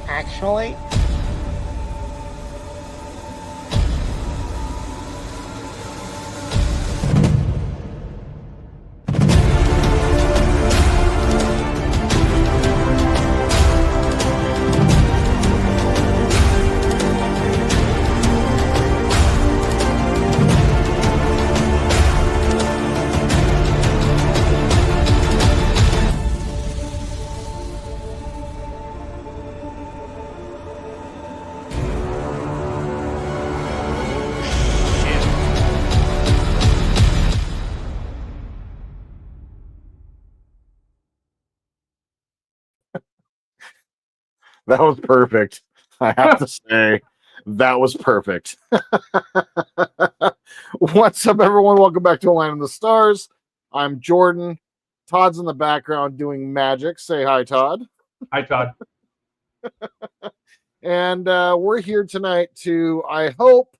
Actually, That was perfect. I have to say, that was perfect. What's up, everyone? Welcome back to Align in the Stars. I'm Jordan. Todd's in the background doing magic. Say hi, Todd. Hi, Todd. And we're here tonight to, I hope,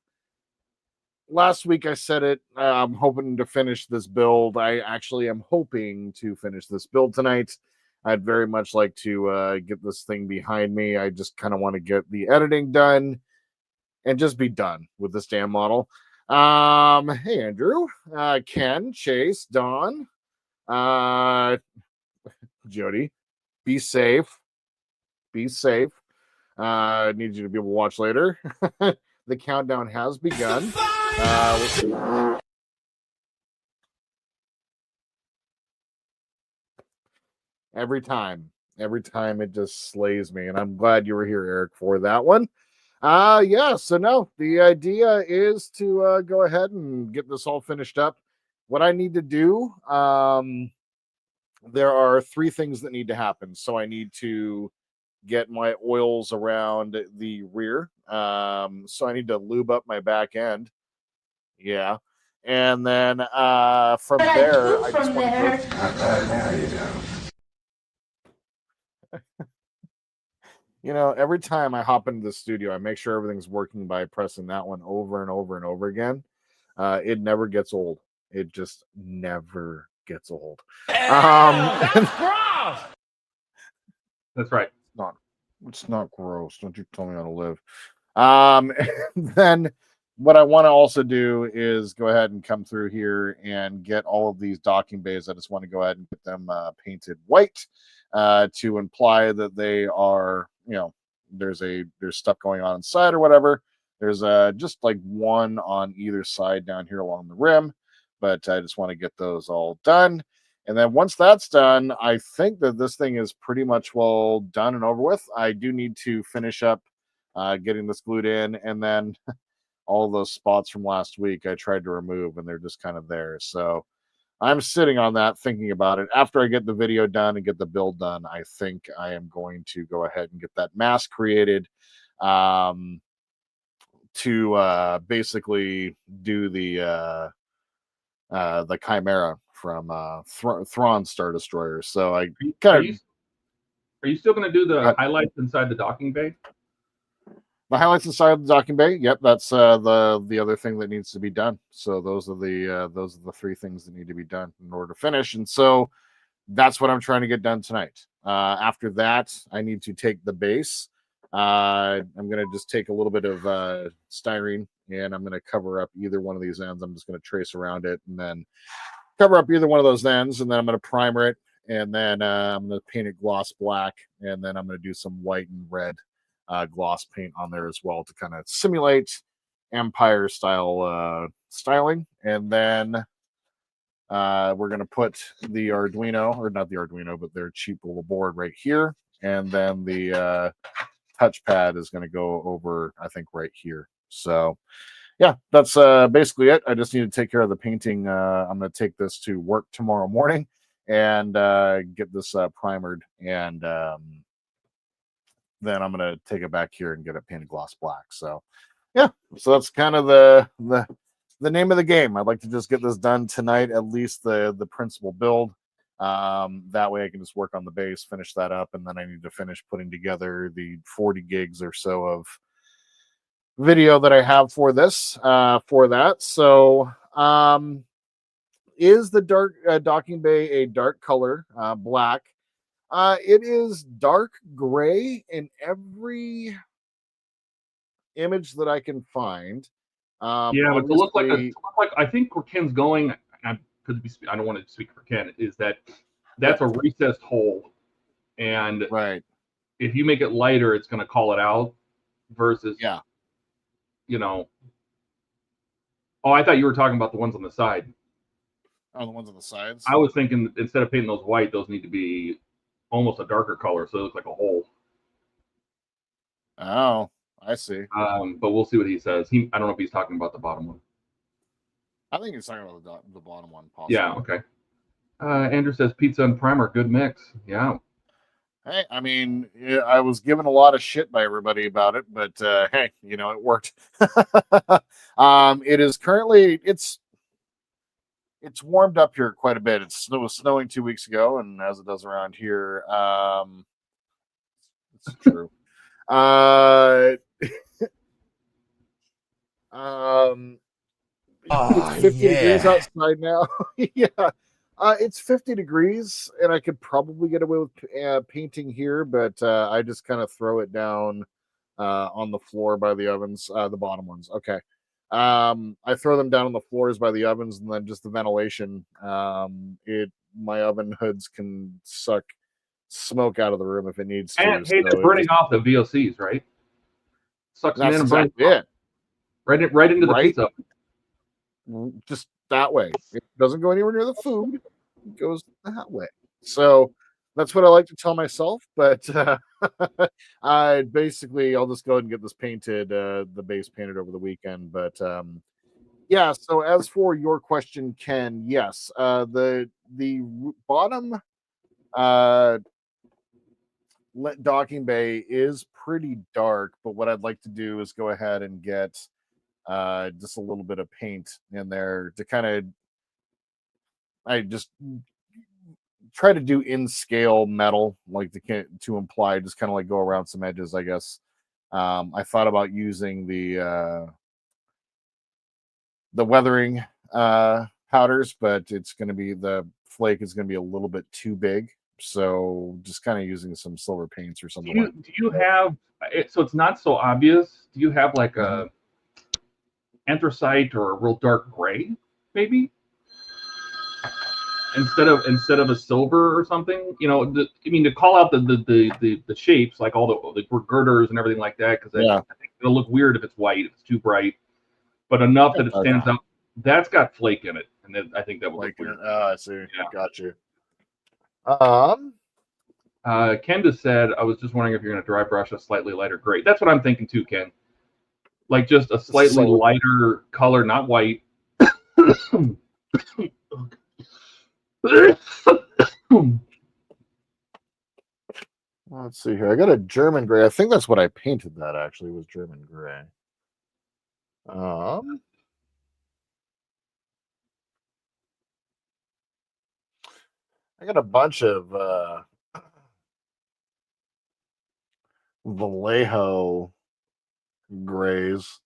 last week I said it, I'm hoping to finish this build. I actually am hoping to finish this build tonight. I'd very much like to get this thing behind me. I just kind of want to get the editing done and just be done with this damn model. Hey, Andrew, Ken, Chase, Don, Jody, be safe. Be safe. I need you to be able to watch later. The countdown has begun. Every time it just slays me, and I'm glad you were here, Eric, for that one. Yeah, so no, the idea is to go ahead and get this all finished up. What I need to do, there are 3 things that need to happen. So I need to get my oils around the rear. So I need to lube up my back end. Yeah. And then from there, I just want to You know, every time I hop into the studio, I make sure everything's working by pressing that one over and over and over again. It never gets old. It just never gets old. That's gross. That's right. It's not gross. Don't you tell me how to live. Then what I want to also do is go ahead and come through here and get all of these docking bays. I just want to go ahead and get them painted white to imply that they are, you know, there's stuff going on inside or whatever. There's just like one on either side down here along the rim, but I just want to get those all done. And then once that's done, I think that this thing is pretty much well done and over with. I do need to finish up getting this glued in, and then all those spots from last week I tried to remove, and they're just kind of there. So I'm sitting on that, thinking about it. After I get the video done and get the build done, I think I am going to go ahead and get that mask created to basically do the Chimera from Thrawn Star Destroyer. So I kind of. Are you still going to do the highlights inside the docking bay? The highlights inside the docking bay. Yep, that's the other thing that needs to be done. So those are the 3 things that need to be done in order to finish. And so that's what I'm trying to get done tonight. After that, I need to take the base. I'm going to just take a little bit of styrene, and I'm going to cover up either one of these ends. I'm just going to trace around it and then cover up either one of those ends, and then I'm going to primer it, and then I'm going to paint it gloss black, and then I'm going to do some white and red gloss paint on there as well to kind of simulate Empire style styling. And then we're going to put the Arduino, or not the Arduino, but their cheap little board right here. And then the touchpad is going to go over, I think, right here. So yeah, that's basically it. I just need to take care of the painting. I'm going to take this to work tomorrow morning and get this primered, and then I'm going to take it back here and get it painted gloss black. So yeah, so that's kind of the name of the game. I'd like to just get this done tonight, at least the principal build. That way I can just work on the base, finish that up, and then I need to finish putting together the 40 gigs or so of video that I have for this, for that. So is the dark docking bay a dark color, black? It is dark gray in every image that I can find. Yeah, but to look like I think where Ken's going, I don't want to speak for Ken, is that's a recessed hole, and right, if you make it lighter, it's going to call it out. Versus, yeah, you know. Oh, I thought you were talking about the ones on the side. Oh, the ones on the sides. I was thinking instead of painting those white, those need to be almost a darker color, so it looks like a hole. Oh, I see. But we'll see what he says. I don't know if he's talking about the bottom one. I think he's talking about the bottom one, possibly. Yeah, okay. Andrew says pizza and primer, good mix. Yeah. Hey, I mean, I was given a lot of shit by everybody about it, but hey, it worked. It is currently it's warmed up here quite a bit. It was snowing 2 weeks ago, and as it does around here, it's true. It's 50 degrees outside now. Yeah. It's 50 degrees, and I could probably get away with painting here, but I just kind of throw it down on the floor by the ovens, the bottom ones. Okay. I throw them down on the floors by the ovens, and then just the ventilation. My oven hoods can suck smoke out of the room if it needs to. And hey, they're burning off the VOCs, right? Sucks them in and burns it. Right into the pizza. Just that way. It doesn't go anywhere near the food. It goes that way. So that's what I like to tell myself. But I'll just go ahead and get this painted, the base painted over the weekend. But yeah. So as for your question, Ken, yes, the bottom docking bay is pretty dark. But what I'd like to do is go ahead and get just a little bit of paint in there to kind of, I just try to do in scale metal, like to imply, just kind of like go around some edges, I guess. I thought about using the weathering powders, but the flake is going to be a little bit too big. So just kind of using some silver paints or something. Do you have it so it's not so obvious? Do you have like a anthracite or a real dark gray, maybe, instead of a silver or something? To call out the shapes, like all the girders and everything like that, because I think it'll look weird if it's white, if it's too bright, but enough that it stands out. That's got flake in it, and then I think that would look weird. I see. Yeah. Got you. Ken just said, I was just wondering if you're going to dry brush a slightly lighter gray. That's what I'm thinking too, Ken. Like just a slightly lighter color, not white. Let's see here. I got a German gray. I think that's what I painted. That actually was German gray. I got a bunch of Vallejo grays.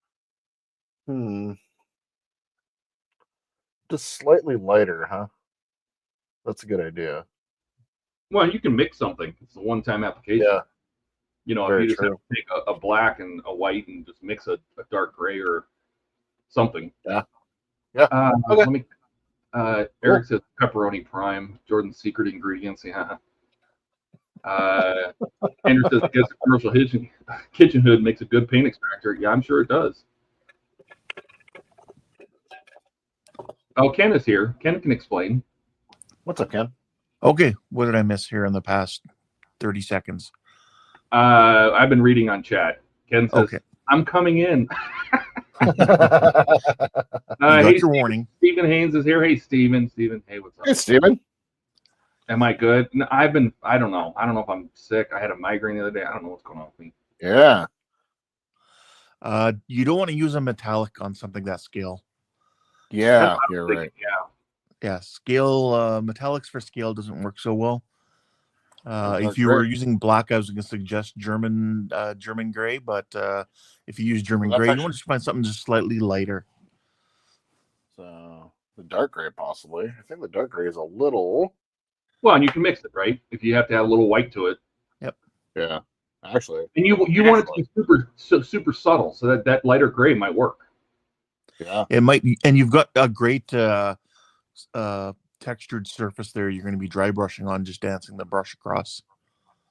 Just slightly lighter, huh? That's a good idea. Well, you can mix something. It's a one-time application. Yeah. If you just have to take a black and a white and just mix a dark gray or something. Yeah. Yeah. Okay. Eric says pepperoni prime, Jordan's secret ingredients. Yeah. Andrew says, I guess a commercial kitchen hood makes a good paint extractor. Yeah, I'm sure it does. Oh, Ken is here. Ken can explain. What's up, Ken? Okay, what did I miss here in the past 30 seconds? I've been reading on chat. Ken says, Okay. I'm coming in. You got Hey, your warning. Stephen Haynes is here. Hey, Stephen. Hey, what's up? Hey, Steven. Am I good? No, I don't know. I don't know if I'm sick. I had a migraine the other day. I don't know what's going on with me. Yeah. You don't want to use a metallic on something that scale. Yeah, you're right. Yeah, scale metallics for scale doesn't work so well. If you great. were using black, I was going to suggest German gray, but if you use German Well, that's gray, you want to find something just slightly lighter. So the dark gray, possibly. I think the dark gray is a little. Well, and you can mix it, right? If you have to have a little white to it. Yep. Yeah. Actually. And you want it to be super subtle, so that lighter gray might work. Yeah. It might be, and you've got a great textured surface there. You're going to be dry brushing on, just dancing the brush across.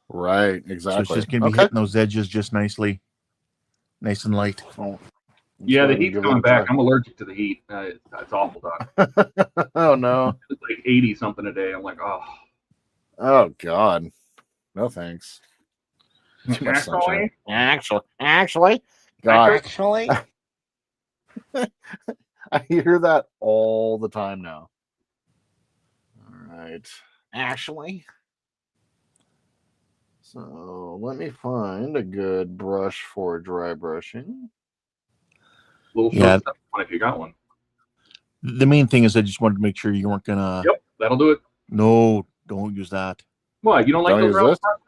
Right. Exactly. So it's just going to be hitting those edges just nicely, nice and light. Oh, yeah, the heat's coming back. I'm allergic to the heat. It's awful, Doc. Oh no. It's like 80 something a day. I'm like, oh. Oh God. No thanks. Actually, God. Actually, I hear that all the time now. All right. actually, So let me find a good brush for dry brushing. little Yeah. short stuff if you got one. The main thing is I just wanted to make sure you weren't going to. Yep, that'll do it. No, don't use that. What, you don't like Don't those use round this? brushes?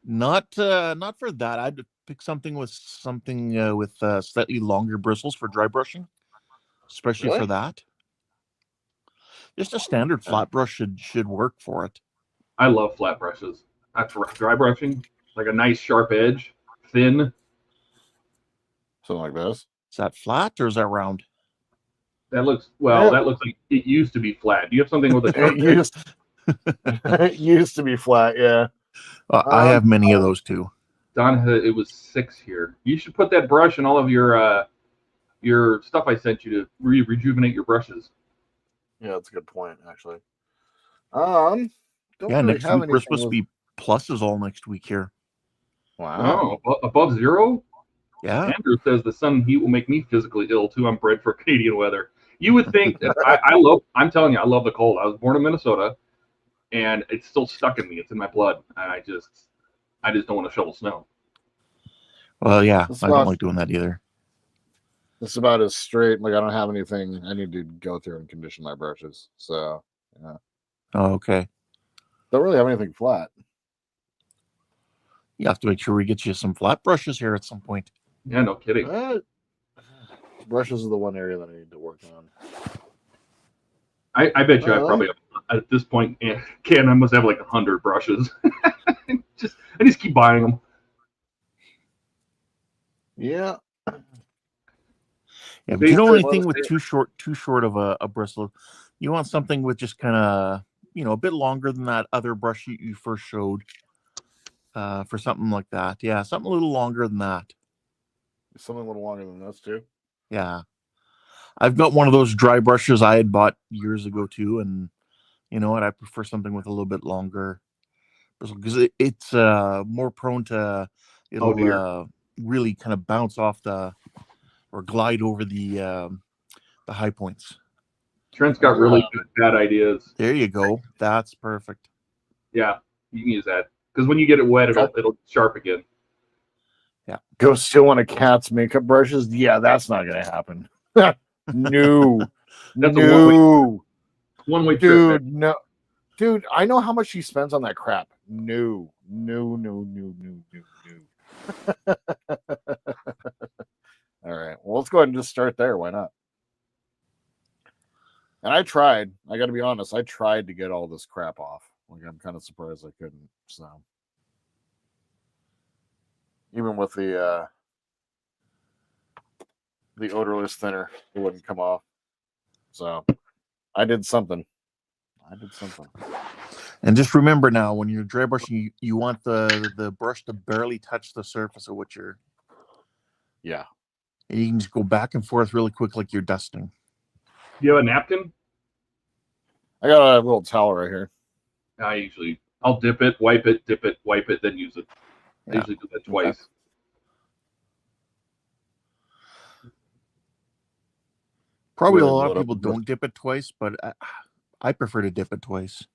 Not for that. I'd pick something with slightly longer bristles for dry brushing, especially Really? for that. Just a standard flat brush should work for it. I love flat brushes. For dry brushing, like a nice sharp edge, thin. Something like this. Is that flat or is that round? That looks Yeah. That looks like it used to be flat. Do you have something with a sharp It edge? used, it used to be flat, yeah. I have many of those too. Don, it was 6 here. You should put that brush in all of your stuff I sent you to rejuvenate your brushes. Yeah, that's a good point, actually. Don't Yeah, really next have week we're anything supposed to be pluses all next week here. Wow. Oh, above zero? Yeah. Andrew says the sun heat will make me physically ill too. I'm bred for Canadian weather. You would think that I'm telling you, I love the cold. I was born in Minnesota, and it's still stuck in me. It's in my blood, and I just don't want to shovel snow. Well, yeah, That's I don't about- like doing that either. It's about as straight. Like, I don't have anything I need to go through and condition my brushes. So, yeah. Oh, okay. Don't really have anything flat. You have to make sure we get you some flat brushes here at some point. Yeah, no kidding. Brushes is the one area that I need to work on. I bet you I probably at this point, Ken, I must have like 100 brushes. I just keep buying them. Yeah. Yeah, but you don't want anything with Basically, too short of a bristle. You want something with just kind of, a bit longer than that other brush you first showed. For something like that. Yeah, something a little longer than that. Something a little longer than this, too. Yeah. I've got one of those dry brushes I had bought years ago, too. And you know what? I prefer something with a little bit longer bristle because it's more prone to really kind of bounce off or glide over the high points. Trent's got really good bad ideas. There you go. That's perfect. Yeah, you can use that because when you get it wet, it'll sharp again. Yeah. Go steal one of Cat's makeup brushes? Yeah, that's not going to happen. No. That's no. a one-way trip. Dude, no. Dude, I know how much she spends on that crap. No. All right. Well, let's go ahead and just start there. Why not? And I tried. I got to be honest. I tried to get all this crap off. Like, I'm kind of surprised I couldn't. So, even with the odorless thinner, it wouldn't come off. So, I did something. And just remember now, when you're dry brushing, you want the brush to barely touch the surface of what you're. Yeah. And you can just go back and forth really quick like you're dusting. Do you have a napkin? I got a little towel right here. I'll dip it, wipe it, then use it. I usually do that twice. Okay. Probably Really a lot load of up people with this. don't dip it twice, but I prefer to dip it twice.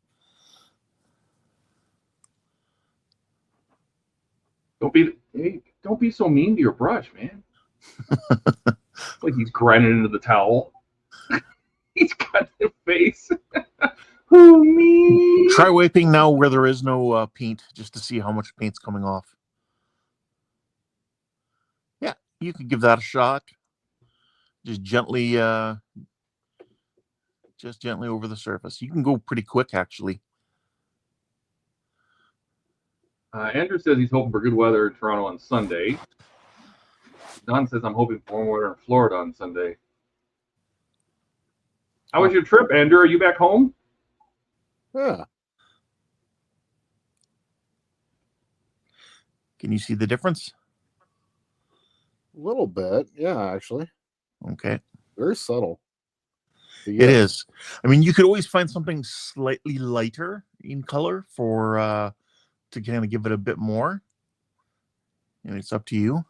Don't be so mean to your brush, man. Like he's grinding into the towel. He's got the face. Who me? Try wiping now where there is no paint, just to see how much paint's coming off. Yeah, you could give that a shot. Just gently over the surface. You can go pretty quick, actually. Andrew says he's hoping for good weather in Toronto on Sunday. Don says I'm hoping for warm weather in Florida on Sunday. How was your trip, Andrew? Are you back home? Yeah. Can you see the difference? A little bit. Yeah, actually. Okay. Very subtle. It is. I mean, you could always find something slightly lighter in color for to kind of give it a bit more. And it's up to you.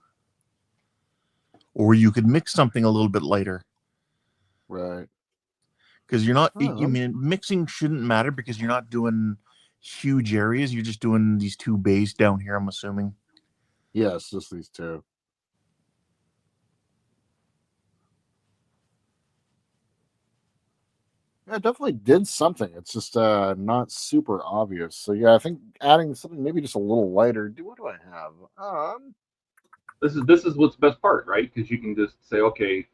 Or you could mix something a little bit lighter. Right. Because you're not, I mean, mixing shouldn't matter because you're not doing huge areas. You're just doing these two bays down here, I'm assuming. Yes, just these two. Yeah, it definitely did something. It's just not super obvious. So yeah, I think adding something maybe just a little lighter. What do I have? This is what's the best part, right? Because you can just say, okay,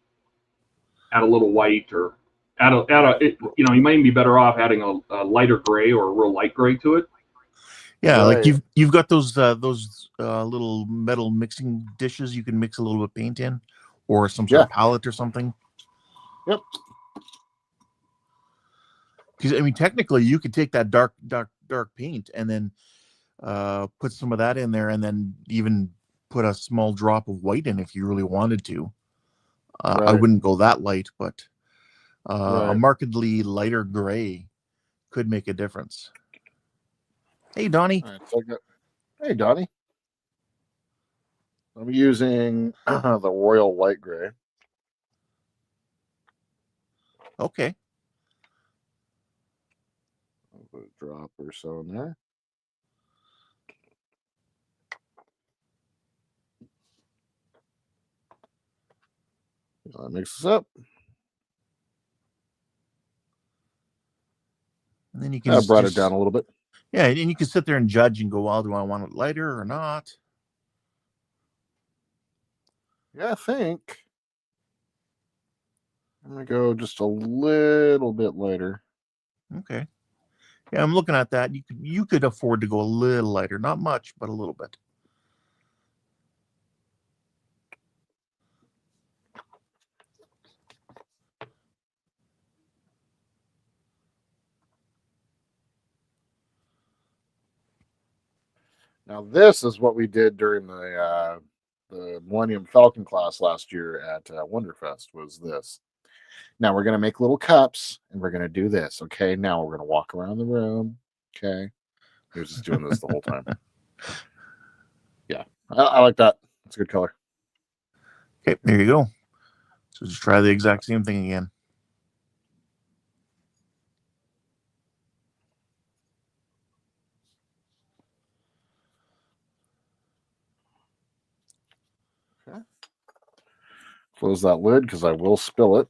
add a little white or you might even be better off adding a lighter gray or a real light gray to it. Yeah, right. like you've got those little metal mixing dishes you can mix a little bit of paint in, or some sort of palette or something. Yep. Because I mean, technically, you could take that dark paint and then put some of that in there, and then even put a small drop of white in if you really wanted to. Right. I wouldn't go that light, but Right. a markedly lighter gray could make a difference. Hey, Donnie. All right, so hey, Donnie. I'm using the Royal Light Gray. Okay. I'll put a drop or so in there. That mixes up. And then you can I brought it down a little bit. Yeah, and you can sit there and judge and go, well, do I want it lighter or not? Yeah, I think I'm going to go just a little bit lighter. Okay. Yeah, I'm looking at that. You could afford to go a little lighter. Not much, but a little bit. Now, this is what we did during the Millennium Falcon class last year at Wonderfest, was this. Now, we're going to make little cups, and we're going to do this, okay? Now, we're going to walk around the room, okay? He was just doing this the whole time. Yeah, I like that. It's a good color. Okay, there you go. So just try the exact same thing again. Okay. Close that lid because I will spill it.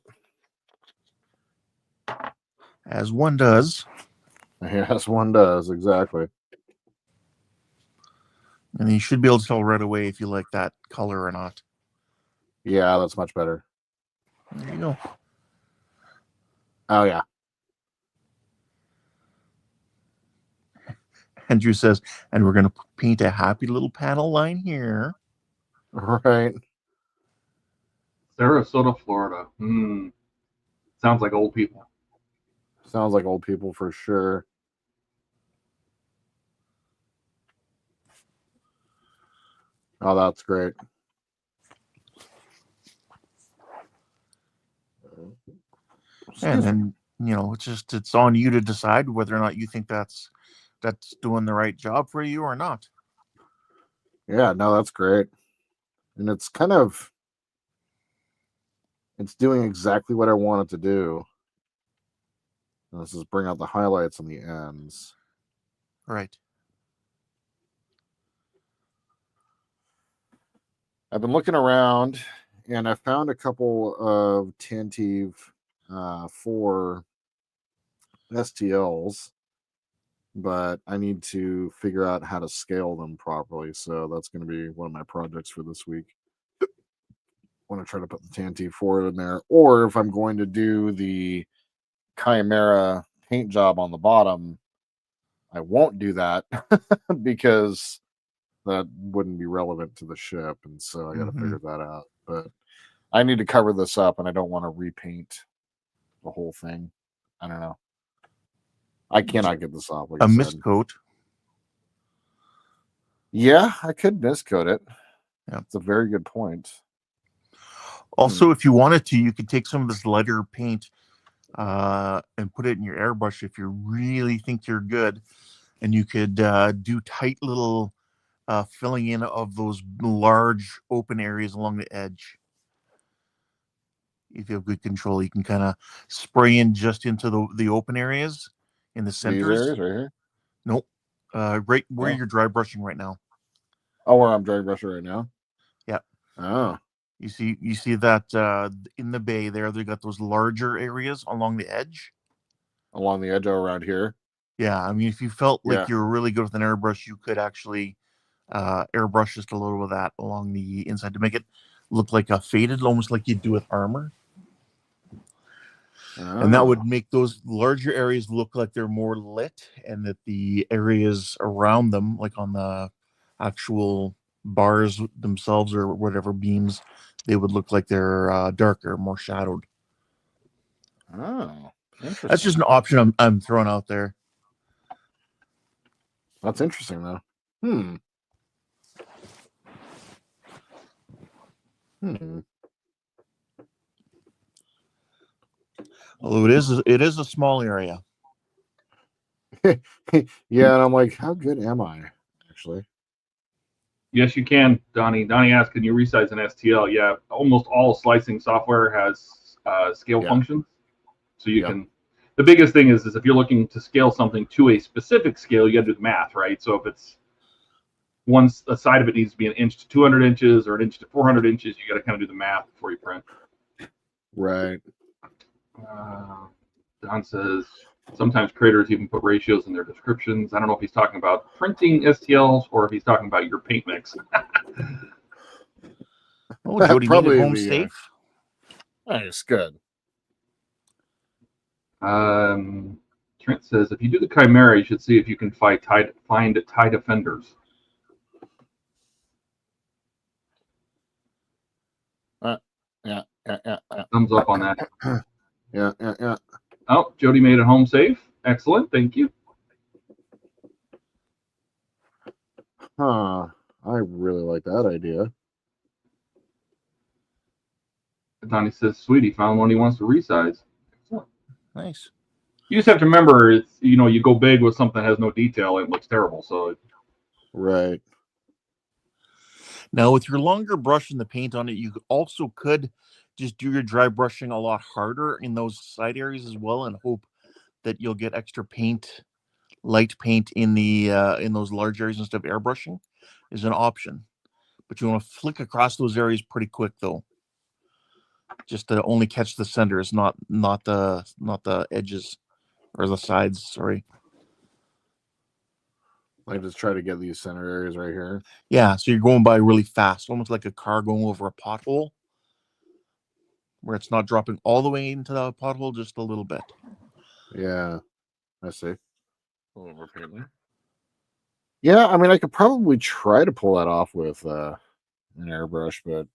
As one does. Yes, one does, exactly. And you should be able to tell right away if you like that color or not. Yeah, that's much better. There you go. Oh, yeah. Andrew says, and we're going to paint a happy little panel line here. Right. Sarasota, Florida. Sounds like old people. Sounds like old people for sure. Oh, that's great. And then it's on you to decide whether or not you think that's doing the right job for you or not. Yeah, no, that's great. And it's doing exactly what I want it to do. And this is bring out the highlights on the ends. Right. I've been looking around and I found a couple of Tantive for STLs, but I need to figure out how to scale them properly. So that's going to be one of my projects for this week. I want to try to put the Tantive 4 in there, or if I'm going to do the Chimera paint job on the bottom, I won't do that because that wouldn't be relevant to the ship, and so I got to figure that out. But I need to cover this up, and I don't want to repaint the whole thing. I don't know. I cannot get this off. Like A I said. mist coat. Yeah, I could miscoat it. Yeah, it's a very good point. Also, if you wanted to, you could take some of this lighter paint and put it in your airbrush if you really think you're good, and you could do tight little filling in of those large open areas along the edge. If you have good control, you can kind of spray in just into the open areas in the centers. These areas right here? Nope. Right where you're dry brushing right now. Oh, where I'm dry brushing right now? Yeah. Oh. You see that in the bay there, they got those larger areas along the edge. Along the edge around here? Yeah. I mean, if you felt like you were really good with an airbrush, you could actually airbrush just a little of that along the inside to make it look like a faded, almost like you'd do with armor. And that would make those larger areas look like they're more lit, and that the areas around them, like on the actual bars themselves or whatever beams, they would look like they're darker, more shadowed. Oh, interesting. That's just an option I'm throwing out there. That's interesting, though. Although it is a small area. Yeah, and I'm like, how good am I, actually? Yes, you can, Donnie. Donnie asked, can you resize an STL? Yeah, almost all slicing software has scale functions. So you can, the biggest thing is if you're looking to scale something to a specific scale, you got to do the math, right? So if it's a side of it needs to be an inch to 200 inches or an inch to 400 inches, you got to kind of do the math before you print. Right. Don says, sometimes creators even put ratios in their descriptions. I don't know if he's talking about printing STLs or if he's talking about your paint mix. Oh, Jody made it home safe. Nice, good. Trent says, if you do the Chimera, you should see if you can find tie defenders. Yeah. Thumbs up on that. Yeah. Oh, Jody made it home safe. Excellent. Thank you. I really like that idea. Donnie says, sweetie, found one he wants to resize. Nice. You just have to remember, it's, you go big with something that has no detail, it looks terrible. So, right. Now, with your longer brush and the paint on it, you also could just do your dry brushing a lot harder in those side areas as well, and hope that you'll get extra paint, light paint in the in those large areas instead of airbrushing is an option. But you want to flick across those areas pretty quick, though, just to only catch the centers, not the edges or the sides. Sorry. Like, just try to get these center areas right here. Yeah, so you're going by really fast, almost like a car going over a pothole, where it's not dropping all the way into the pothole, just a little bit. Yeah, I see. A little more paint there. Yeah, I mean, I could probably try to pull that off with an airbrush, but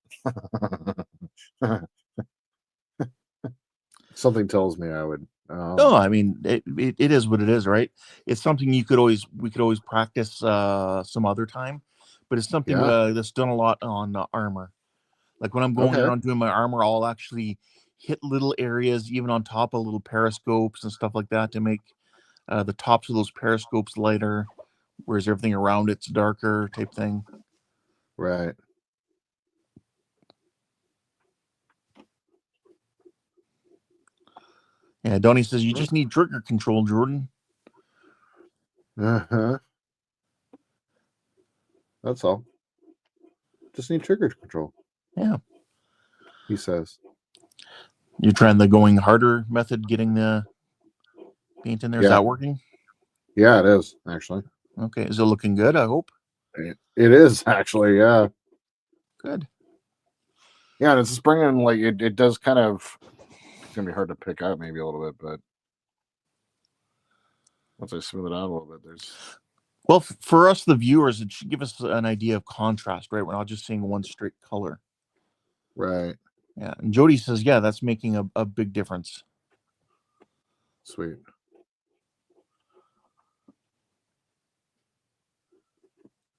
something tells me I would. No, I mean it is what it is, right? It's something we could always practice some other time, but it's something that's done a lot on armor. Like when I'm going around doing my armor, I'll actually hit little areas, even on top of little periscopes and stuff like that, to make the tops of those periscopes lighter, whereas everything around it's darker type thing. Right. Yeah, Donnie says you just need trigger control, Jordan. Uh-huh. That's all. Just need trigger control. Yeah. He says. You're trying the going harder method, getting the paint in there. Is that working? Yeah, it is, actually. Okay. Is it looking good, I hope? It is, actually, yeah. Good. Yeah, and it's just bringing, like, it does kind of, it's going to be hard to pick out maybe a little bit, but once I smooth it out a little bit, there's... Well, for us, the viewers, it should give us an idea of contrast, right? We're not just seeing one straight color. Right. Yeah. And Jody says, yeah, that's making a big difference. Sweet.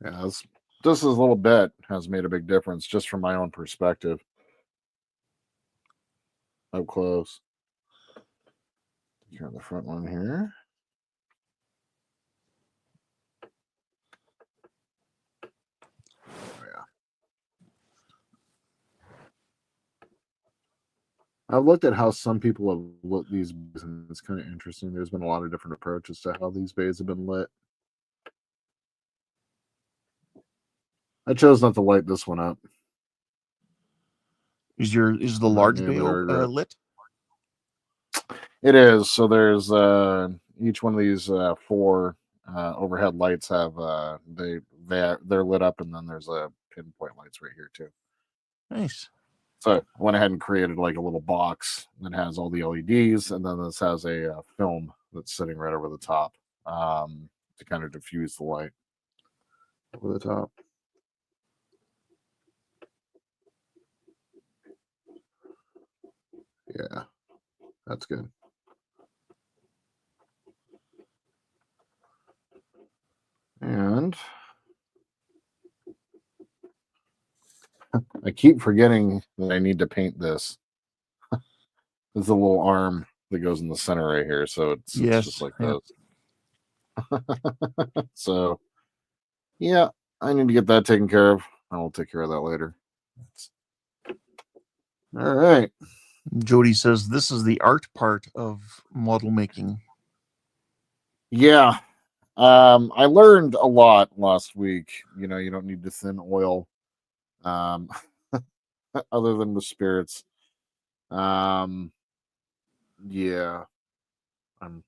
Yeah, just this little bit has made a big difference just from my own perspective. Up close. Here on the front one here. Oh, yeah. I've looked at how some people have lit these bays, and it's kind of interesting. There's been a lot of different approaches to how these bays have been lit. I chose not to light this one up. Is the large bay lit? It is. So there's each one of these 4 overhead lights have they're lit up, and then there's a pinpoint lights right here too. Nice. So I went ahead and created like a little box that has all the LEDs, and then this has a film that's sitting right over the top to kind of diffuse the light over the top. Yeah, that's good. And I keep forgetting that I need to paint this. There's a little arm that goes in the center right here, so it's just like this. So, yeah, I need to get that taken care of. I will take care of that later. All right. Jody says this is the art part of model making. Yeah. I learned a lot last week. You know, you don't need to thin oil other than with spirits. Yeah. I'm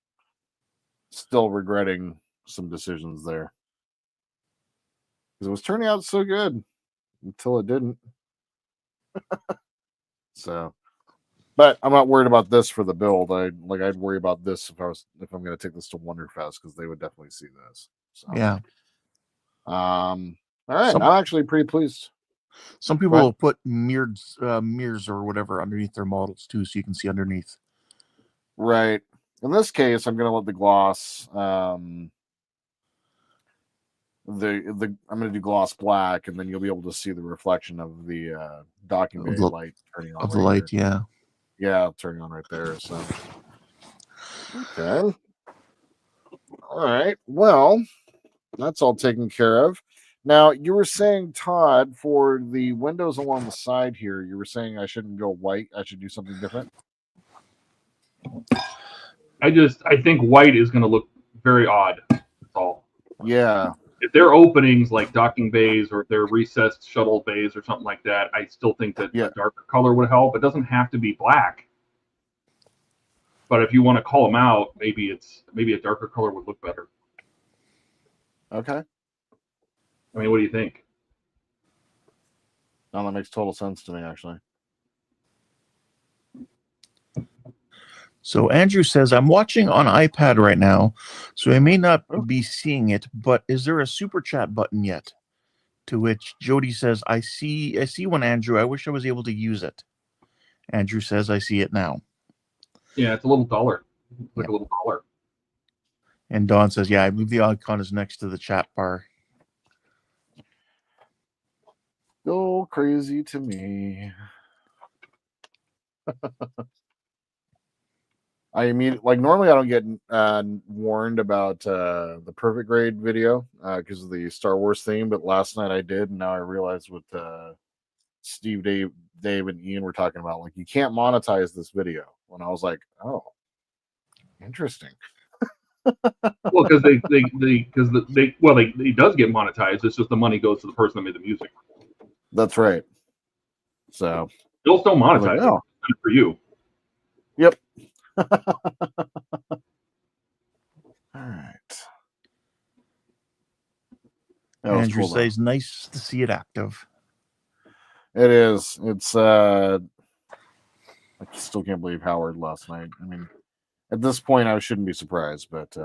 still regretting some decisions there. Because it was turning out so good until it didn't. So, but I'm not worried about this for the build. I'd worry about this if I'm going to take this to Wonderfest, because they would definitely see this. So, yeah. All right. I'm actually pretty pleased. Some people will put mirrors or whatever underneath their models too, so you can see underneath. Right. In this case, I'm going to let the gloss. I'm going to do gloss black, and then you'll be able to see the reflection of the docking bay light turning on. Of the light, yeah. Yeah, turning on right there. So, okay. All right. Well, that's all taken care of. Now, you were saying, Todd, for the windows along the side here, you were saying I shouldn't go white. I should do something different. I think white is going to look very odd. That's all. Yeah. If they're openings like docking bays, or if they're recessed shuttle bays or something like that, I still think that a darker color would help. It doesn't have to be black. But if you want to call them out, maybe a darker color would look better. Okay. I mean, what do you think? No, that makes total sense to me, actually. So Andrew says, I'm watching on iPad right now, so I may not be seeing it, but is there a super chat button yet? To which Jody says, I see one, Andrew. I wish I was able to use it. Andrew says, I see it now. Yeah, it's a little duller. It's like a little dollar. And Dawn says, yeah, I believe the icon is next to the chat bar. Go crazy to me. I immediately, like, normally I don't get warned about the perfect grade video because of the Star Wars theme, but last night I did, and now I realize what Steve, Dave, and Ian were talking about. Like, you can't monetize this video. When I was like, oh, interesting. Well, because he does get monetized. It's just the money goes to the person that made the music. That's right. So They'll still monetize like, it. oh. Good for you. Yep. All right. Andrew says, nice to see it active. It is. It's I still can't believe Howard last night. I mean, at this point I shouldn't be surprised, but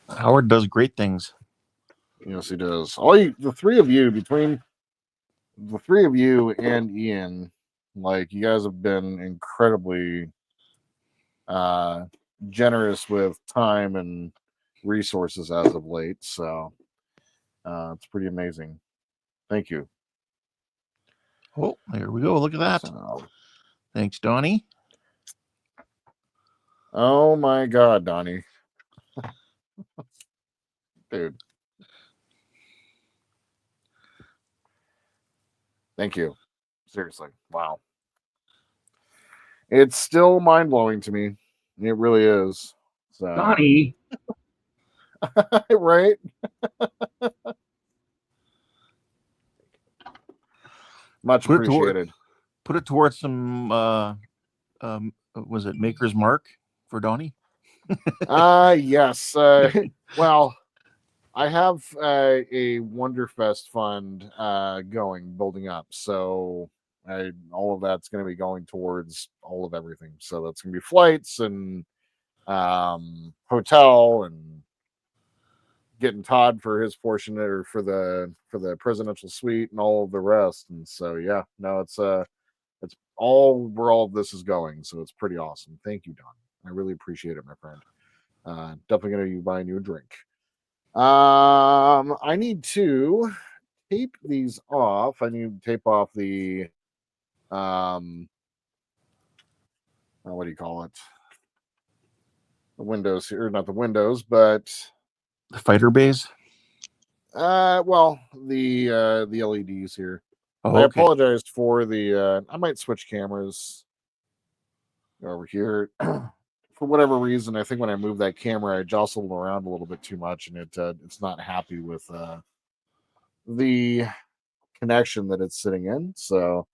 Howard does great things. Yes, he does. The three of you, between the three of you and Ian, like, you guys have been incredibly generous with time and resources as of late. So it's pretty amazing. Thank you. Oh, there we go. Look at that. So, thanks, Donnie. oh my God, Donnie. Dude. Thank you. Seriously. Wow. It's still mind-blowing to me. It really is. So, Donnie. right? Much appreciated. Put it towards some was it Maker's Mark for Donnie? Yes. Well, I have a Wonderfest fund building up. So all of that's going to be going towards all of everything. So that's going to be flights and hotel and getting Todd for his portion, or for the presidential suite and all of the rest. And so, yeah, no, it's all where all of this is going. So it's pretty awesome. Thank you, Don. I really appreciate it, my friend. Definitely going to be buying you a drink. I need to tape these off. I need to tape off the what do you call it? The windows here, not the windows, but the fighter bays. Well, the LEDs here. Oh, I okay. apologized for the I might switch cameras over here. For whatever reason, I think when I moved that camera, I jostled around a little bit too much, and it's not happy with the connection that it's sitting in. So,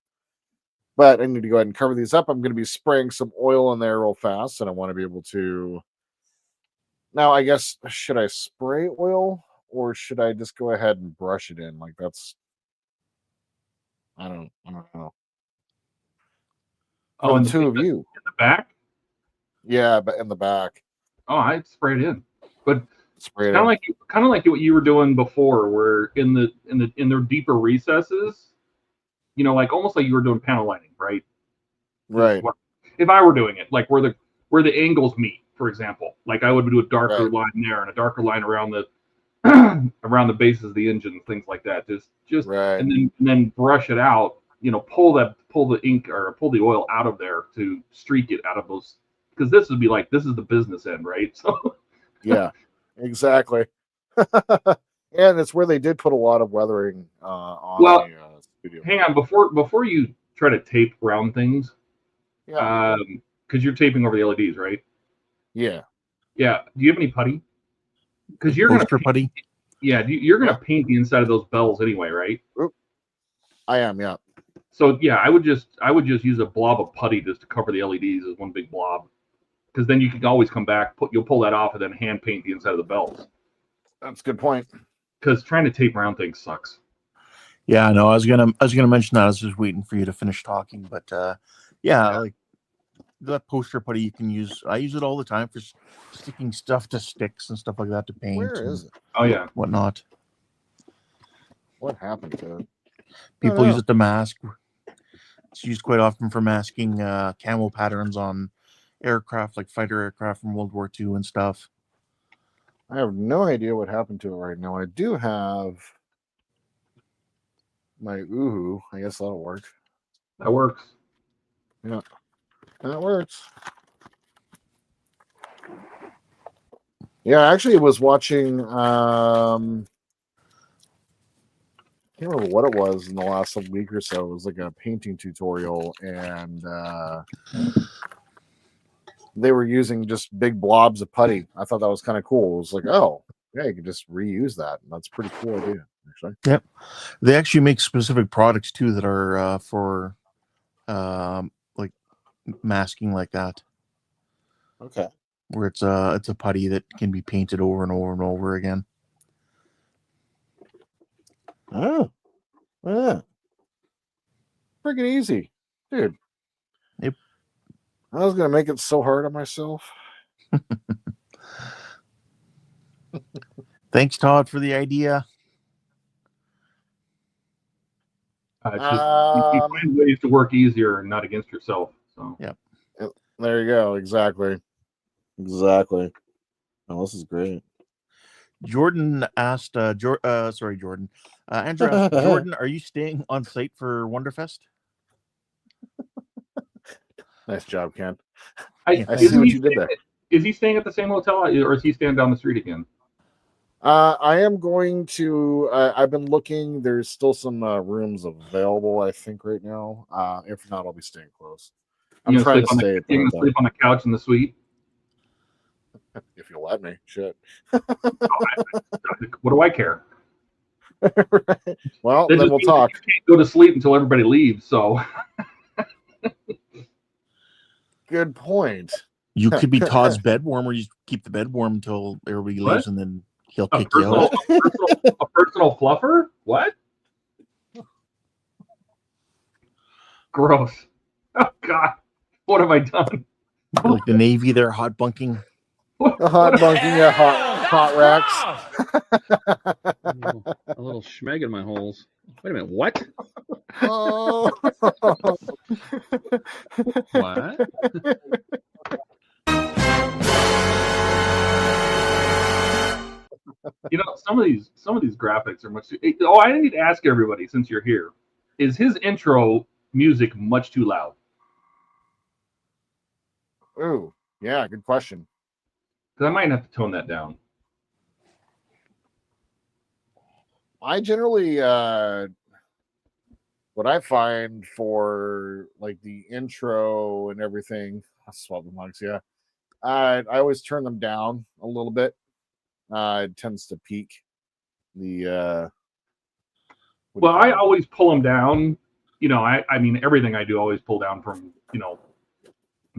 but I need to go ahead and cover these up. I'm going to be spraying some oil in there real fast, and I want to be able to. Now, I guess, should I spray oil or should I just go ahead and brush it in? Like, that's, I don't know. Oh, the two of you. In the back? Yeah, but in the back. Oh, I'd spray it in. But spray it kind of like what you were doing before, where in their deeper recesses, you know, like almost like you were doing panel lining, right? Right. If I were doing it, like where the angles meet, for example, like I would do a darker line there and a darker line around the around the bases of the engine, things like that. Just right. and then brush it out. You know, pull the ink or pull the oil out of there to streak it out of those, because this is the business end, right? So yeah, exactly. And it's where they did put a lot of weathering on the studio. Hang on, before you try to tape round things, yeah, because you're taping over the LEDs, right? Yeah. Yeah. Do you have any putty? Because you're poster putty. Yeah, you're gonna paint the inside of those bells anyway, right? Oop. I am, yeah. So yeah, I would just use a blob of putty just to cover the LEDs as one big blob, because then you can always come back, you'll pull that off, and then hand paint the inside of the bells. That's a good point. Because trying to tape around things sucks. Yeah, no, I was gonna mention that. I was just waiting for you to finish talking, but yeah, like that poster putty you can use. I use it all the time for sticking stuff to sticks and stuff like that to paint. Where is it? Oh yeah, whatnot. What happened to it? People use it to mask. It's used quite often for masking camel patterns on aircraft, like fighter aircraft from World War II and stuff. I have no idea what happened to it right now. I do have my Uhu. I guess that'll work. That works. Yeah, that works. Yeah, I actually was watching. Can't remember what it was in the last week or so. It was like a painting tutorial, and they were using just big blobs of putty. I thought that was kind of cool. It was like, oh, yeah, you can just reuse that. And that's a pretty cool idea, actually. Yep. They actually make specific products too that are for like masking like that. Okay. Where it's a putty that can be painted over and over and over again. Oh, yeah. Freaking easy, dude. Yep. I was gonna make it so hard on myself. Thanks, Todd, for the idea. It's just you find ways to work easier and not against yourself. So yeah. There you go. Exactly. Oh, this is great. Jordan asked, Jordan. Andrew asked, Jordan, are you staying on site for Wonderfest? Nice job, Ken. I see what you did there. Is he staying at the same hotel, or is he staying down the street again? I am going to. I've been looking. There's still some rooms available, I think, right now. If not, I'll be staying close. I'm trying to stay. You're gonna sleep on the couch in the suite. If you'll let me, shit. What do I care? Right. Well, then we'll talk. You can't go to sleep until everybody leaves. So. Good point. You could be Todd's bed warmer. You keep the bed warm until everybody leaves, and then he'll kick you out. A personal fluffer? What? Gross. Oh God, what have I done? Like the Navy, they're hot bunking. Hot bunking, yeah, hot racks. A little schmeg in my holes. Wait a minute, what? Oh. What? You know, some of these graphics are much too. Oh, I need to ask everybody since you're here: is his intro music much too loud? Ooh, yeah, good question. Because I might have to tone that down. I generally, what I find for like the intro and everything, I swap the mics, yeah. I always turn them down a little bit. It tends to peak the. Well, I always pull them down. You know, I mean, everything I do always pull down from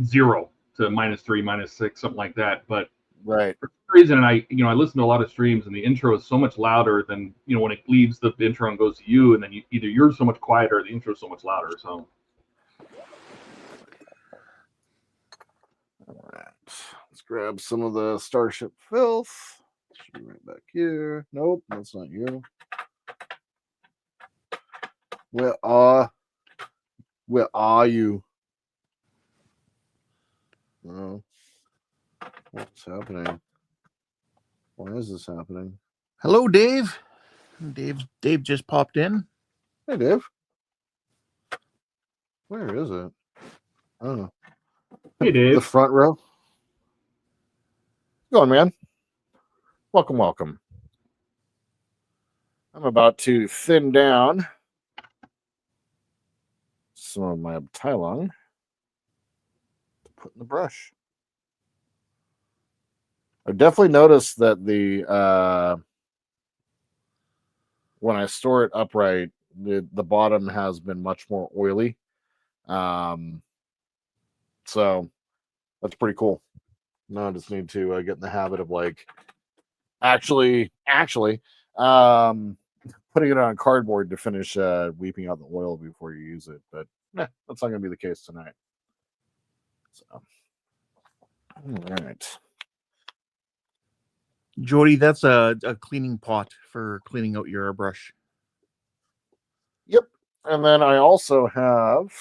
0 to -3, -6, something like that. But right, for some reason, I listen to a lot of streams, and the intro is so much louder than when it leaves the intro and goes to you, and then either you're so much quieter, or the intro is so much louder. So. All right, let's grab some of the Starship filth. Should be right back here. Nope, that's not you. Where are you? Oh, what's happening? Why is this happening? Hello, Dave. Dave just popped in. Hey, Dave. Where is it? Oh, Hey, Dave. The front row. Go on, man. Welcome. I'm about to thin down some of my Tylung to put in the brush. I've definitely noticed that when I store it upright, the bottom has been much more oily. So that's pretty cool. Now I just need to get in the habit of like actually putting it on cardboard to finish weeping out the oil before you use it. But that's not going to be the case tonight. So, all right. Jody, that's a cleaning pot for cleaning out your airbrush. Yep. And then I also have,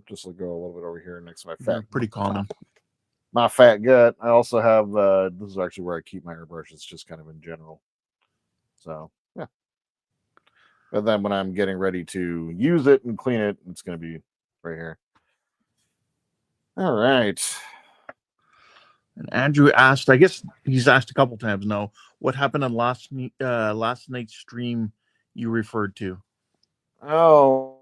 just go a little bit over here next to my fat. Pretty common. My fat gut. I also have, this is actually where I keep my airbrushes, just kind of in general. So, yeah. And then when I'm getting ready to use it and clean it, it's going to be right here. All right. And Andrew asked, I guess he's asked a couple times now, what happened on last night's stream you referred to? Oh.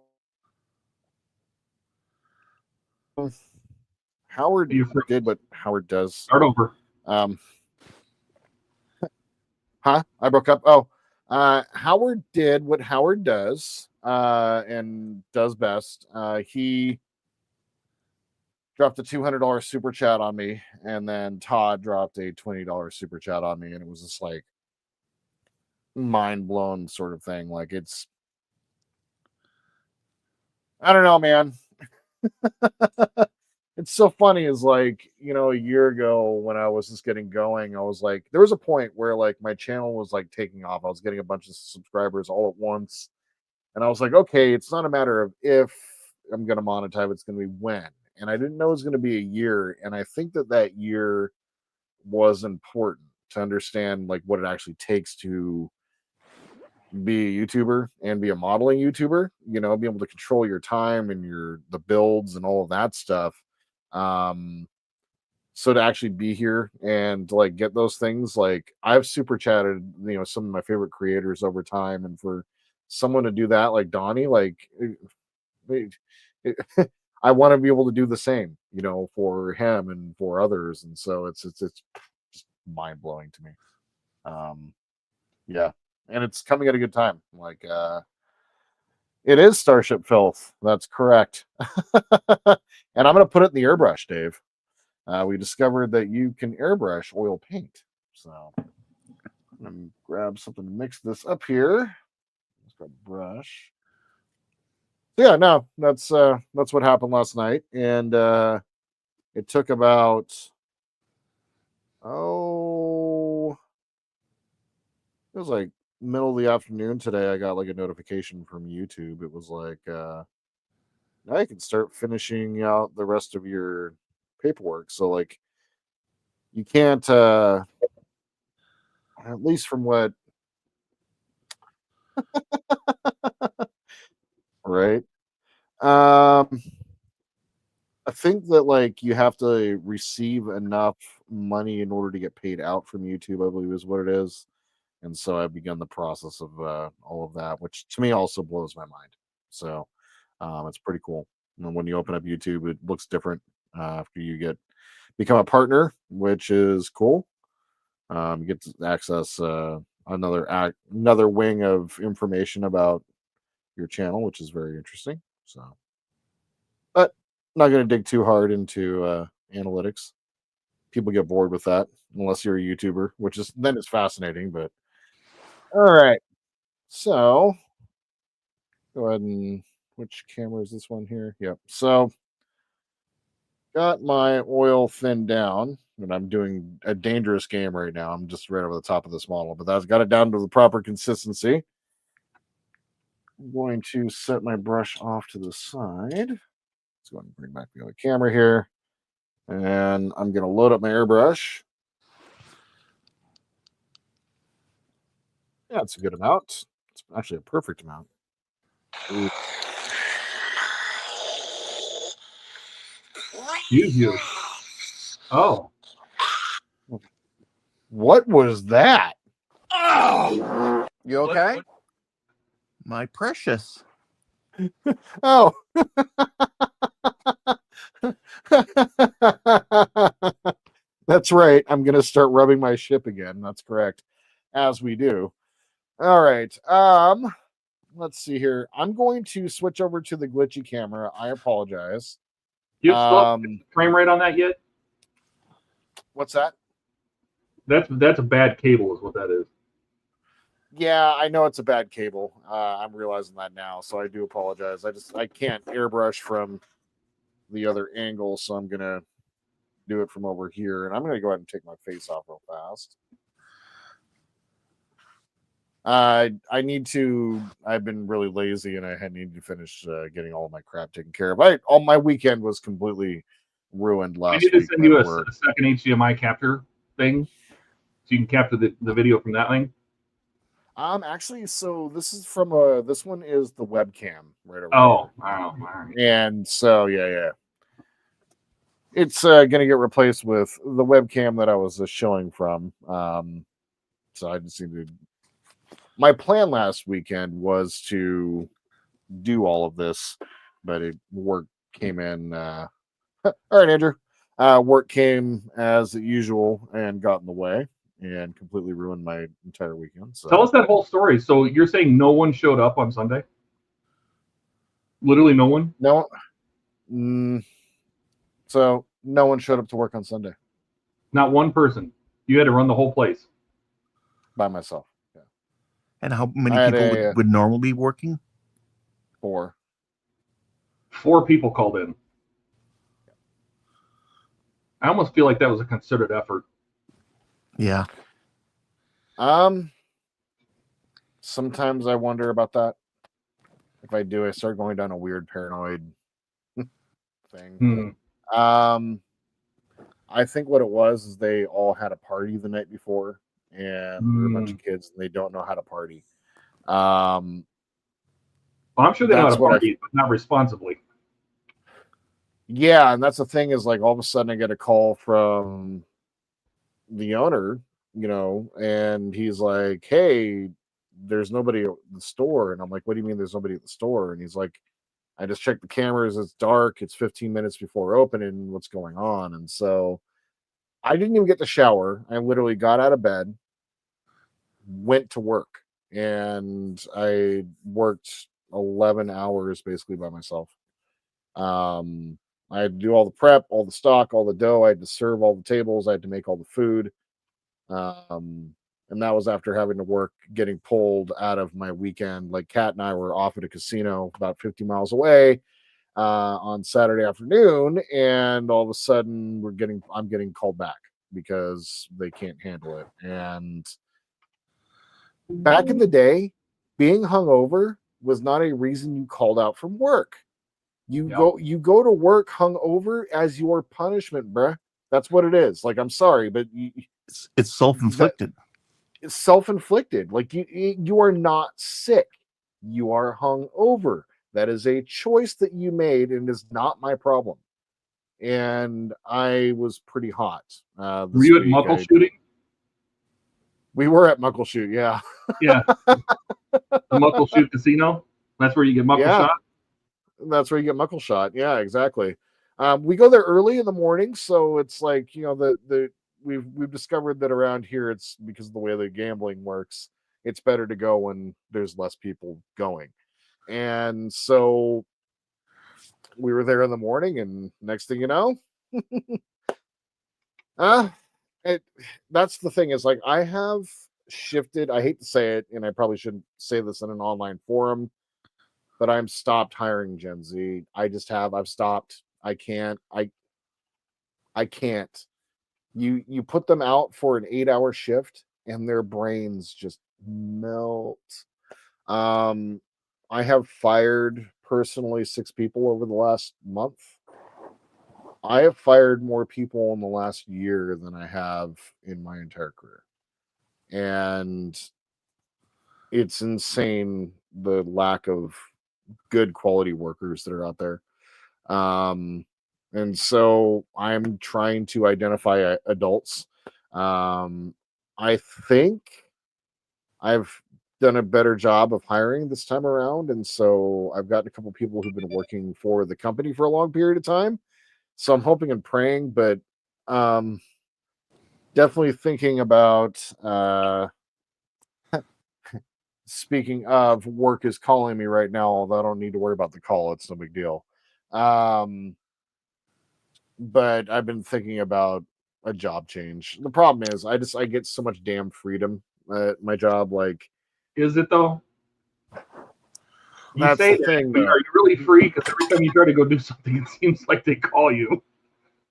Howard did what Howard does. Start over. I broke up. Oh, Howard did what Howard does and does best. He dropped a $200 super chat on me, and then Todd dropped a $20 super chat on me, and it was just like mind blown sort of thing. Like it's, I don't know, man. It's so funny is like, you know, a year ago when I was just getting going, I was like, there was a point where like my channel was like taking off. I was getting a bunch of subscribers all at once. And I was like, okay, it's not a matter of if I'm going to monetize, it's going to be when. And I didn't know it was going to be a year. And I think that year was important to understand like what it actually takes to be a YouTuber and be a modeling YouTuber, you know, be able to control your time and the builds and all of that stuff. So to actually be here and to like get those things, like I've super chatted, you know, some of my favorite creators over time, and for someone to do that, like Donnie, like I want to be able to do the same, you know, for him and for others, and so it's just mind blowing to me. Yeah, and it's coming at a good time. Like it is Starship Filth. That's correct. And I'm gonna put it in the airbrush, Dave. We discovered that you can airbrush oil paint. So I'm gonna grab something to mix this up here. Let's grab a brush. Yeah, no, that's what happened last night, and it took about it was like middle of the afternoon today. I got like a notification from YouTube. It was like now you can start finishing out the rest of your paperwork. So like you can't at least from what right. I think that like you have to receive enough money in order to get paid out from YouTube, I believe is what it is. And so I've begun the process of all of that, which to me also blows my mind. So it's pretty cool. And when you open up YouTube, it looks different after you become a partner, which is cool. You get to access another wing of information about your channel, which is very interesting. So, but not going to dig too hard into analytics. People get bored with that unless you're a YouTuber, which is then it's fascinating. But all right, so go ahead and which camera is this one here? Yep. So got my oil thinned down, and I'm doing a dangerous game right now. I'm just right over the top of this model, but that's got it down to the proper consistency. I'm going to set my brush off to the side. Let's go ahead and bring back the other camera here. And I'm going to load up my airbrush. Yeah, it's a good amount. It's actually a perfect amount. Ooh. You. Oh. What was that? You okay? My precious. Oh. That's right. I'm going to start rubbing my ship again. That's correct. As we do. All right. Let's see here. I'm going to switch over to the glitchy camera. I apologize. You have frame rate on that yet? What's that? That's a bad cable, is what that is. Yeah, I know it's a bad cable. I'm realizing that now, so I do apologize. I can't airbrush from the other angle, so I'm gonna do it from over here, and I'm gonna go ahead and take my face off real fast. I've been really lazy, and I need to finish getting all of my crap taken care of. All my weekend was completely ruined last week. I need to send you a second HDMI capture thing, so you can capture the video from that thing. Actually, so this is from this one is the webcam right over all here. right. And so yeah. It's going to get replaced with the webcam that I was showing from. So I just need to. My plan last weekend was to do all of this, but work came in. All right, Andrew. Work came as usual and got in the way and completely ruined my entire weekend. So tell us that whole story. So you're saying no one showed up on Sunday? Literally no one? No. So no one showed up to work on Sunday. Not one person. You had to run the whole place by myself. Yeah. And how many people would normally be working? 4. 4 people called in. I almost feel like that was a concerted effort. Yeah. Sometimes I wonder about that. If I do, I start going down a weird paranoid thing. I think what it was is they all had a party the night before, and they're a bunch of kids, and they don't know how to party. I'm sure they know how to party, but not responsibly. Yeah, and that's the thing is, like, all of a sudden I get a call from the owner, and he's like, "Hey, there's nobody at the store." And I'm like, "What do you mean there's nobody at the store?" And he's like, "I just checked the cameras. It's dark. It's 15 minutes before opening. What's going on?" And so I didn't even get to shower. I literally got out of bed, went to work, and I worked 11 hours basically by myself. I had to do all the prep, all the stock, all the dough. I had to serve all the tables. I had to make all the food. And that was after having to work, getting pulled out of my weekend. Like Kat and I were off at a casino about 50 miles away on Saturday afternoon, and all of a sudden I'm getting called back because they can't handle it. And back in the day, being hungover was not a reason you called out from work. You go to work hungover as your punishment, bruh. That's what it is. Like, I'm sorry, but it's self-inflicted. It's self-inflicted. Like, you are not sick. You are hungover. That is a choice that you made, and is not my problem. And I was pretty hot. Were you at Muckleshoot? We were at Muckleshoot, yeah. Yeah. The Muckleshoot Casino? That's where you get Muckleshot? That's where you get Muckleshot. Yeah, exactly. We go there early in the morning, so it's like, we've discovered that around here, it's because of the way the gambling works, it's better to go when there's less people going. And so we were there in the morning, and next thing you know, that's the thing is, like, I have shifted. I hate to say it, and I probably shouldn't say this in an online forum, but I'm stopped hiring Gen Z. I've stopped. I can't. You put them out for an 8-hour shift and their brains just melt. I have fired personally 6 people over the last month. I have fired more people in the last year than I have in my entire career. And it's insane, the lack of good quality workers that are out there. And so I'm trying to identify adults. I think I've done a better job of hiring this time around. And so I've gotten a couple people who've been working for the company for a long period of time. So I'm hoping and praying, but definitely thinking about speaking of, work is calling me right now, although I don't need to worry about the call. It's no big deal. But I've been thinking about a job change. The problem is I get so much damn freedom at my job. Like, is it though? That's the thing, but are you really free? Because every time you try to go do something, it seems like they call you.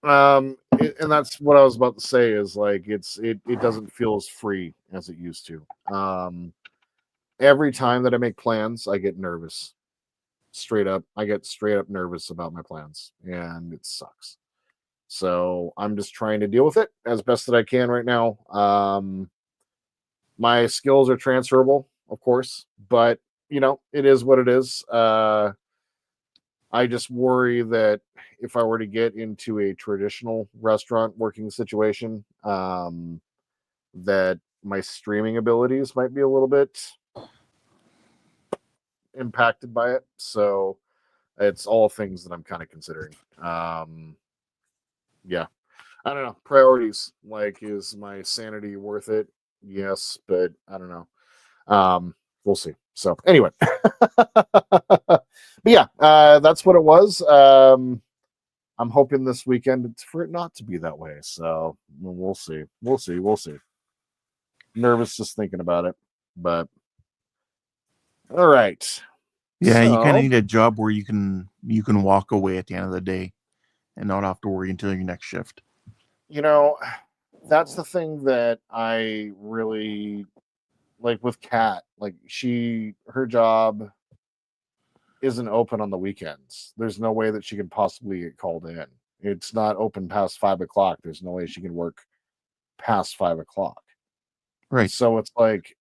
And that's what I was about to say, is like, it doesn't feel as free as it used to. Every time that I make plans, I get nervous. I get straight up nervous about my plans, and it sucks. So I'm just trying to deal with it as best that I can right now. My skills are transferable, of course, but it is what it is. I just worry that if I were to get into a traditional restaurant working situation, that my streaming abilities might be a little bit impacted by it. So it's all things that I'm kind of considering. Yeah, I don't know. Priorities, like, is my sanity worth it? Yes, but I don't know. We'll see. So anyway, but yeah, that's what it was. I'm hoping this weekend for it not to be that way. So we'll see. We'll see. We'll see. Nervous just thinking about it, but all right. Yeah, you kind of So, need a job where you can walk away at the end of the day and not have to worry until your next shift. you know, that's the thing that I really like with Kat. Like, her job isn't open on the weekends. There's no way that she can possibly get called in. It's not open past 5 o'clock. There's no way she can work past 5 o'clock. Right. So it's like,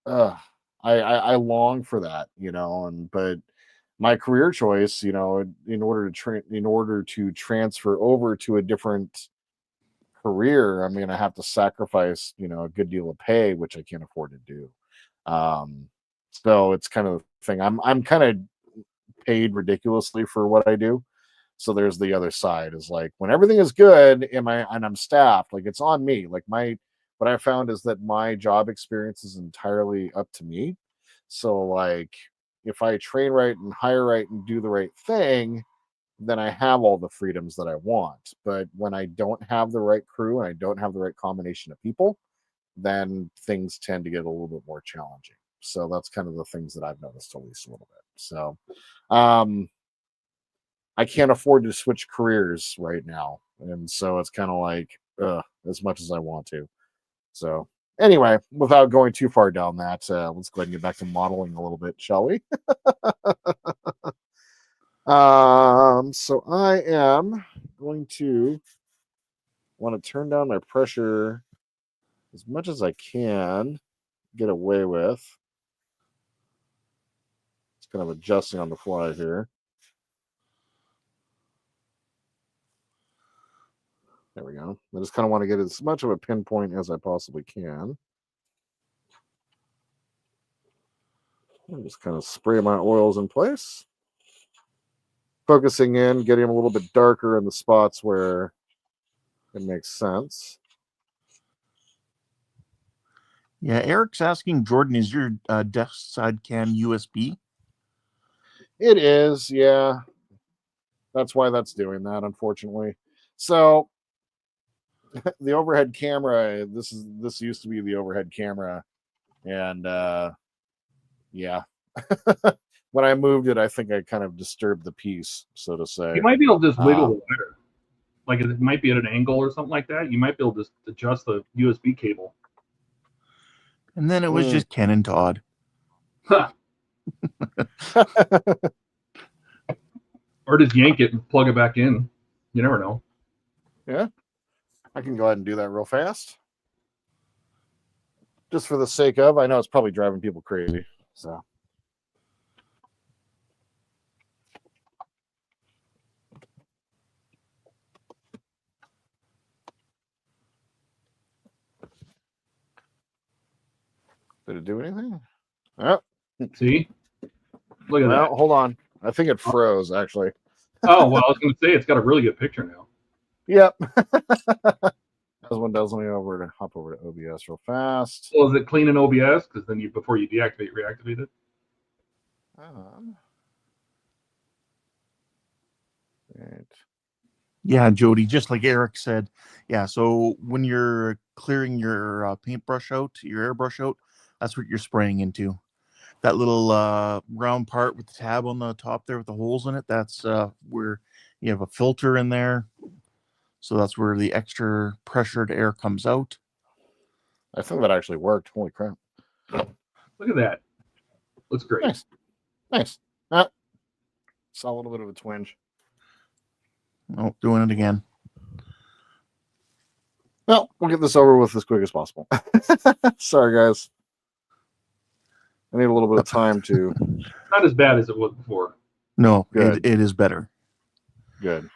I long for that, but my career choice, in order to transfer over to a different career, I'm going to have to sacrifice, a good deal of pay, which I can't afford to do. So it's kind of the thing. I'm kind of paid ridiculously for what I do. So there's the other side, is like, when everything is good and I'm staffed, like, it's on me. Like, what I found is that my job experience is entirely up to me. So, like, if I train right and hire right and do the right thing, then I have all the freedoms that I want. But when I don't have the right crew and I don't have the right combination of people, then things tend to get a little bit more challenging. So that's kind of the things that I've noticed, at least a little bit. So I can't afford to switch careers right now. And so it's kind of like, as much as I want to. So anyway, without going too far down that, let's go ahead and get back to modeling a little bit, shall we? So I am going to want to turn down my pressure as much as I can get away with. It's kind of adjusting on the fly here. There we go. I just kind of want to get as much of a pinpoint as I possibly can. I'm just kind of spray my oils in place. Focusing in, getting them a little bit darker in the spots where it makes sense. Yeah, Eric's asking, Jordan, is your desk side cam USB? It is, yeah. That's why that's doing that, unfortunately. So the overhead camera, this used to be the overhead camera, and yeah. When I moved it, I think I kind of disturbed the piece, so to say. You might be able to just wiggle the wire. Like, it might be at an angle or something like that. You might be able to just adjust the USB cable. And then it was just Ken and Todd. Or just yank it and plug it back in. You never know. Yeah. I can go ahead and do that real fast. Just for the sake of, I know it's probably driving people crazy. So. Did it do anything? Oh. See? Look at that. Hold on. I think it froze, actually. Oh, well, I was going to say, it's got a really good picture now. Yep. As one does, let me hop over to OBS real fast. Well, is it clean in OBS? Because then before you deactivate, reactivate it. Right. Yeah, Jody, just like Eric said. Yeah, so when you're clearing your paintbrush out, your airbrush out, that's what you're spraying into. That little round part with the tab on the top there with the holes in it, that's where you have a filter in there. So that's where the extra pressured air comes out. I think that actually worked. Holy crap. Look at that. Looks great. Nice. Saw a little bit of a twinge. Oh, doing it again. Well, we'll get this over with as quick as possible. Sorry, guys. I need a little bit of time to... Not as bad as it was before. No, Good. it is better. Good.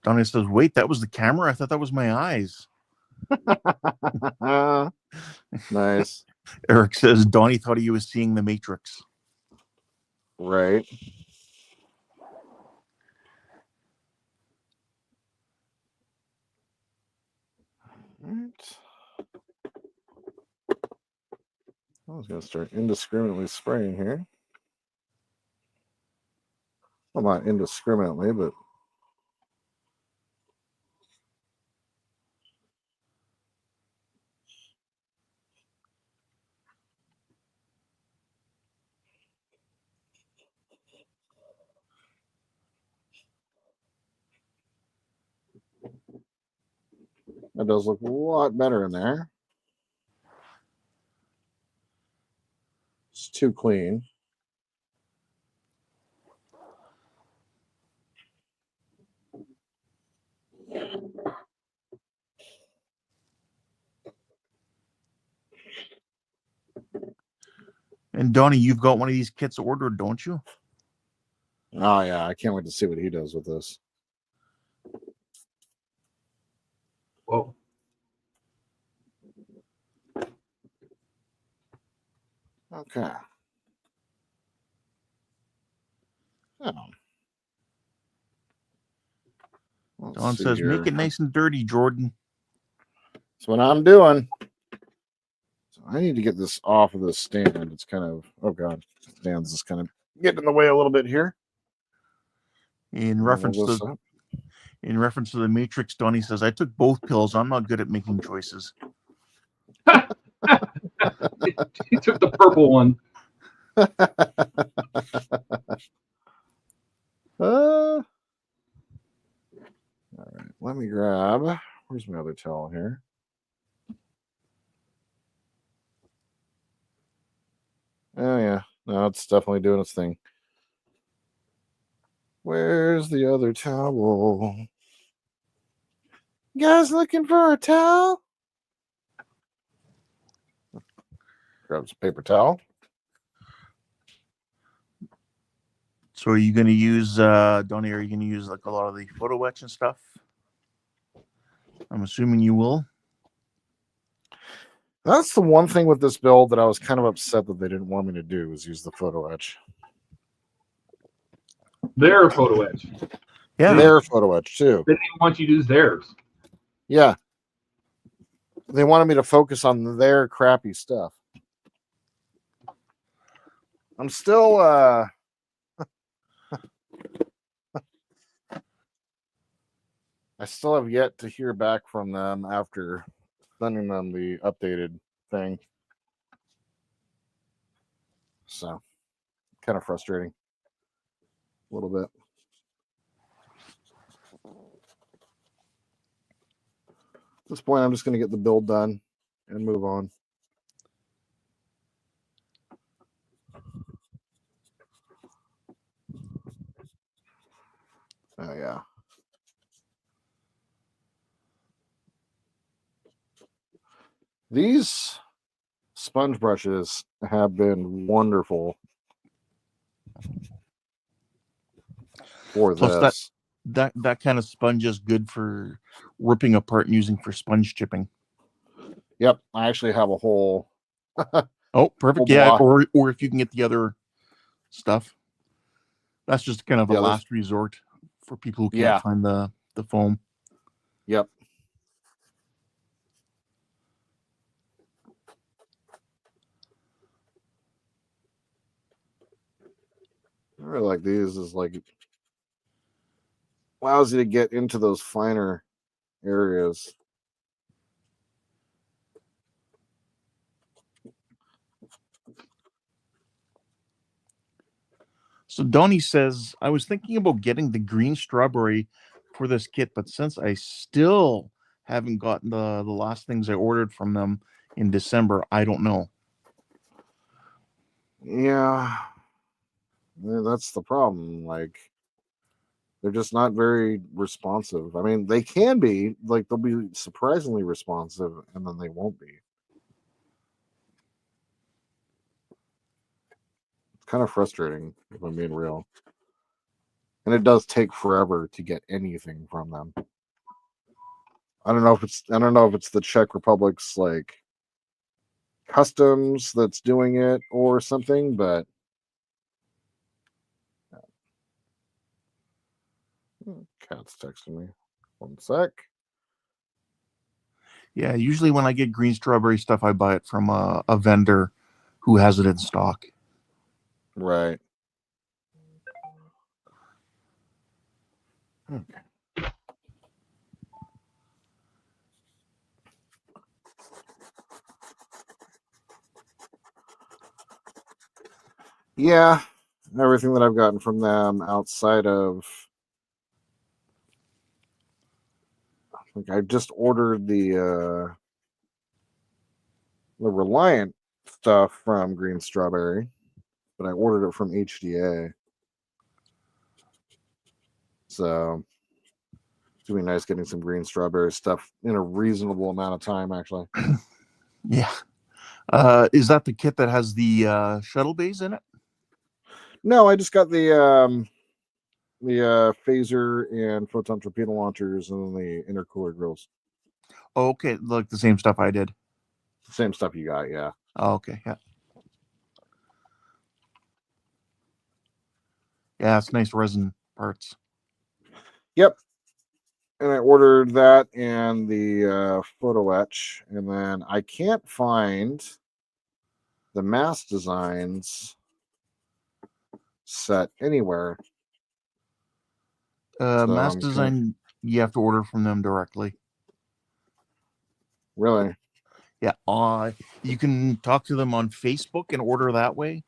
Donnie says, wait, that was the camera? I thought that was my eyes. Nice. Eric says, Donnie thought he was seeing the Matrix. Right. Right. I was going to start indiscriminately spraying here. Well, not indiscriminately, but that does look a lot better in there. It's too clean. And Donnie, you've got one of these kits ordered, don't you? Oh, yeah. I can't wait to see what he does with this. Whoa. Okay. Oh. Don says, make it nice and dirty, Jordan. That's what I'm doing. So I need to get this off of the stand. It's kind of, oh God, the stand's just kind of getting in the way a little bit here. In reference to the Matrix, Donnie says, I took both pills. I'm not good at making choices. He took the purple one. All right, let me grab, where's my other towel here? Oh yeah, no, it's definitely doing its thing. Where's the other towel? You guys looking for a towel? Grab some paper towel. So are you going to use, Donnie, are you going to use like a lot of the photo etch and stuff? I'm assuming you will. That's the one thing with this build that I was kind of upset that they didn't want me to do, was use the photo etch. Their photo etch. Yeah. Their photo etch too. They didn't want you to use theirs. Yeah. They wanted me to focus on their crappy stuff. I'm still I still have yet to hear back from them after sending them the updated thing. So, kind of frustrating. A little bit. At this point, I'm just going to get the build done and move on. Oh, yeah. These sponge brushes have been wonderful for Plus this. that kind of sponge is good for ripping apart and using for sponge chipping. Yep, I actually have a whole. Oh, perfect. Whole Yeah, block. or if you can get the other stuff. That's just kind of a last resort for people who can't find the foam. Yep. I really like these. Is like allows you to get into those finer areas. So Donnie says, I was thinking about getting the green strawberry for this kit, but since I still haven't gotten the last things I ordered from them in December, I don't know. Yeah, that's the problem. Like, they're just not very responsive. I mean, they can be, like, they'll be surprisingly responsive, and then they won't be. It's kind of frustrating, if I'm being real. And it does take forever to get anything from them. I don't know if it's the Czech Republic's like customs that's doing it or something, but Cat's texting me. One sec. Yeah, usually when I get green strawberry stuff, I buy it from a vendor who has it in stock. Right. Okay. Yeah, everything that I've gotten from them outside of, like, I just ordered the Reliant stuff from Green Strawberry, but I ordered it from HDA. So it's gonna be nice getting some Green Strawberry stuff in a reasonable amount of time, actually. Yeah. Is that the kit that has the shuttle bays in it? No, I just got the phaser and photon torpedo launchers and then the intercooler grills. Oh, okay, like the same stuff I did. Same stuff you got, yeah. Oh, okay, yeah. Yeah, it's nice resin parts. Yep. And I ordered that and the photo etch, and then I can't find the mask designs set anywhere. Mask design, you have to order from them directly. Really? Yeah. You can talk to them on Facebook and order that way.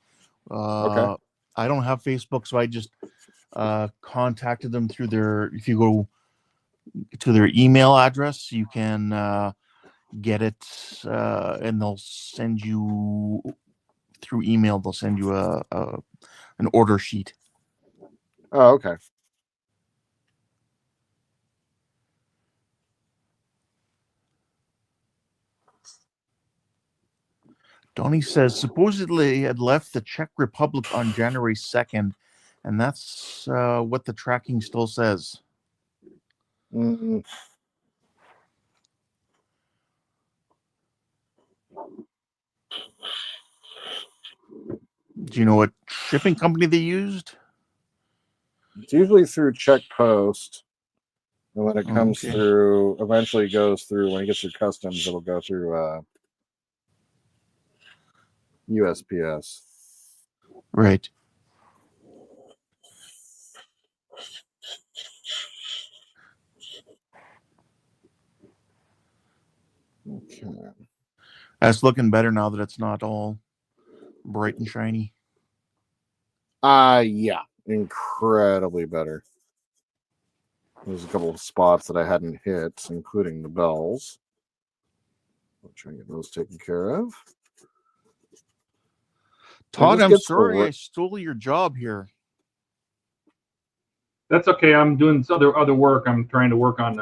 Okay. I don't have Facebook, so I just contacted them through their. If you go to their email address, you can get it, and they'll send you through email. They'll send you an order sheet. Oh, okay. Donnie says supposedly had left the Czech Republic on January 2nd, and that's what the tracking still says. Mm-hmm. Do you know what shipping company they used? It's usually through Czech Post, and when it comes through, eventually goes through. When it gets through customs, it'll go through USPS. Right. Okay. That's looking better now that it's not all bright and shiny. Yeah, incredibly better. There's a couple of spots that I hadn't hit, including the bells. I'll try and get those taken care of. Todd, I'm sorry I stole your job here. That's okay. I'm doing other work. I'm trying to work on.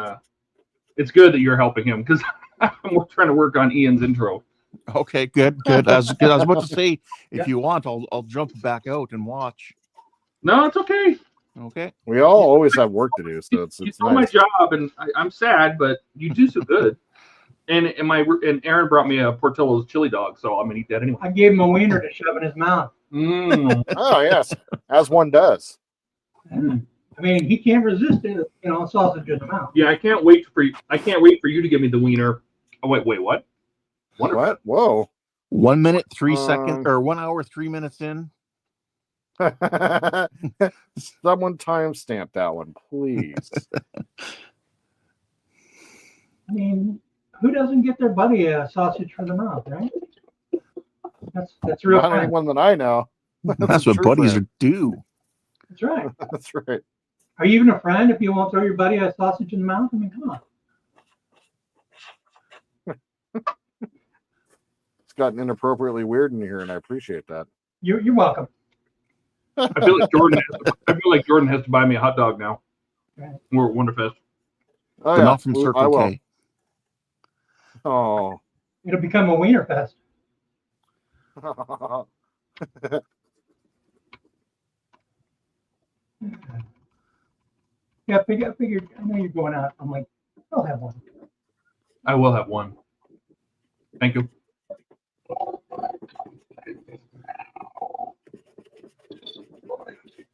It's good that you're helping him because I'm trying to work on Ian's intro. Okay, good. I was about to say, if you want, I'll jump back out and watch. No, it's okay. Okay. We all always have work to do, so it's nice. nice. My job, and I'm sad, but you do so good. And Aaron brought me a Portillo's chili dog, so I'm gonna eat that anyway. I gave him a wiener to shove in his mouth. Oh yes, as one does. I mean, he can't resist it, sausage in the mouth. Yeah, I can't wait for you to give me the wiener. Oh wait, what? What? Whoa. 1 minute, 3 seconds, or 1 hour, 3 minutes in. Someone timestamp that one, please. I mean, who doesn't get their buddy a sausage for the mouth, right? That's real. Not anyone that I know. That's what buddies do. That's right. That's right. Are you even a friend if you won't throw your buddy a sausage in the mouth? I mean, come on. It's gotten inappropriately weird in here, and I appreciate that. You're welcome. I feel like Jordan has to buy me a hot dog now. Right. We're at Wonderfest. Oh, But not from Circle K. Oh. It'll become a wiener fest. Yeah, I figured, I know you're going out. I'm like, I'll have one. I will have one. Thank you.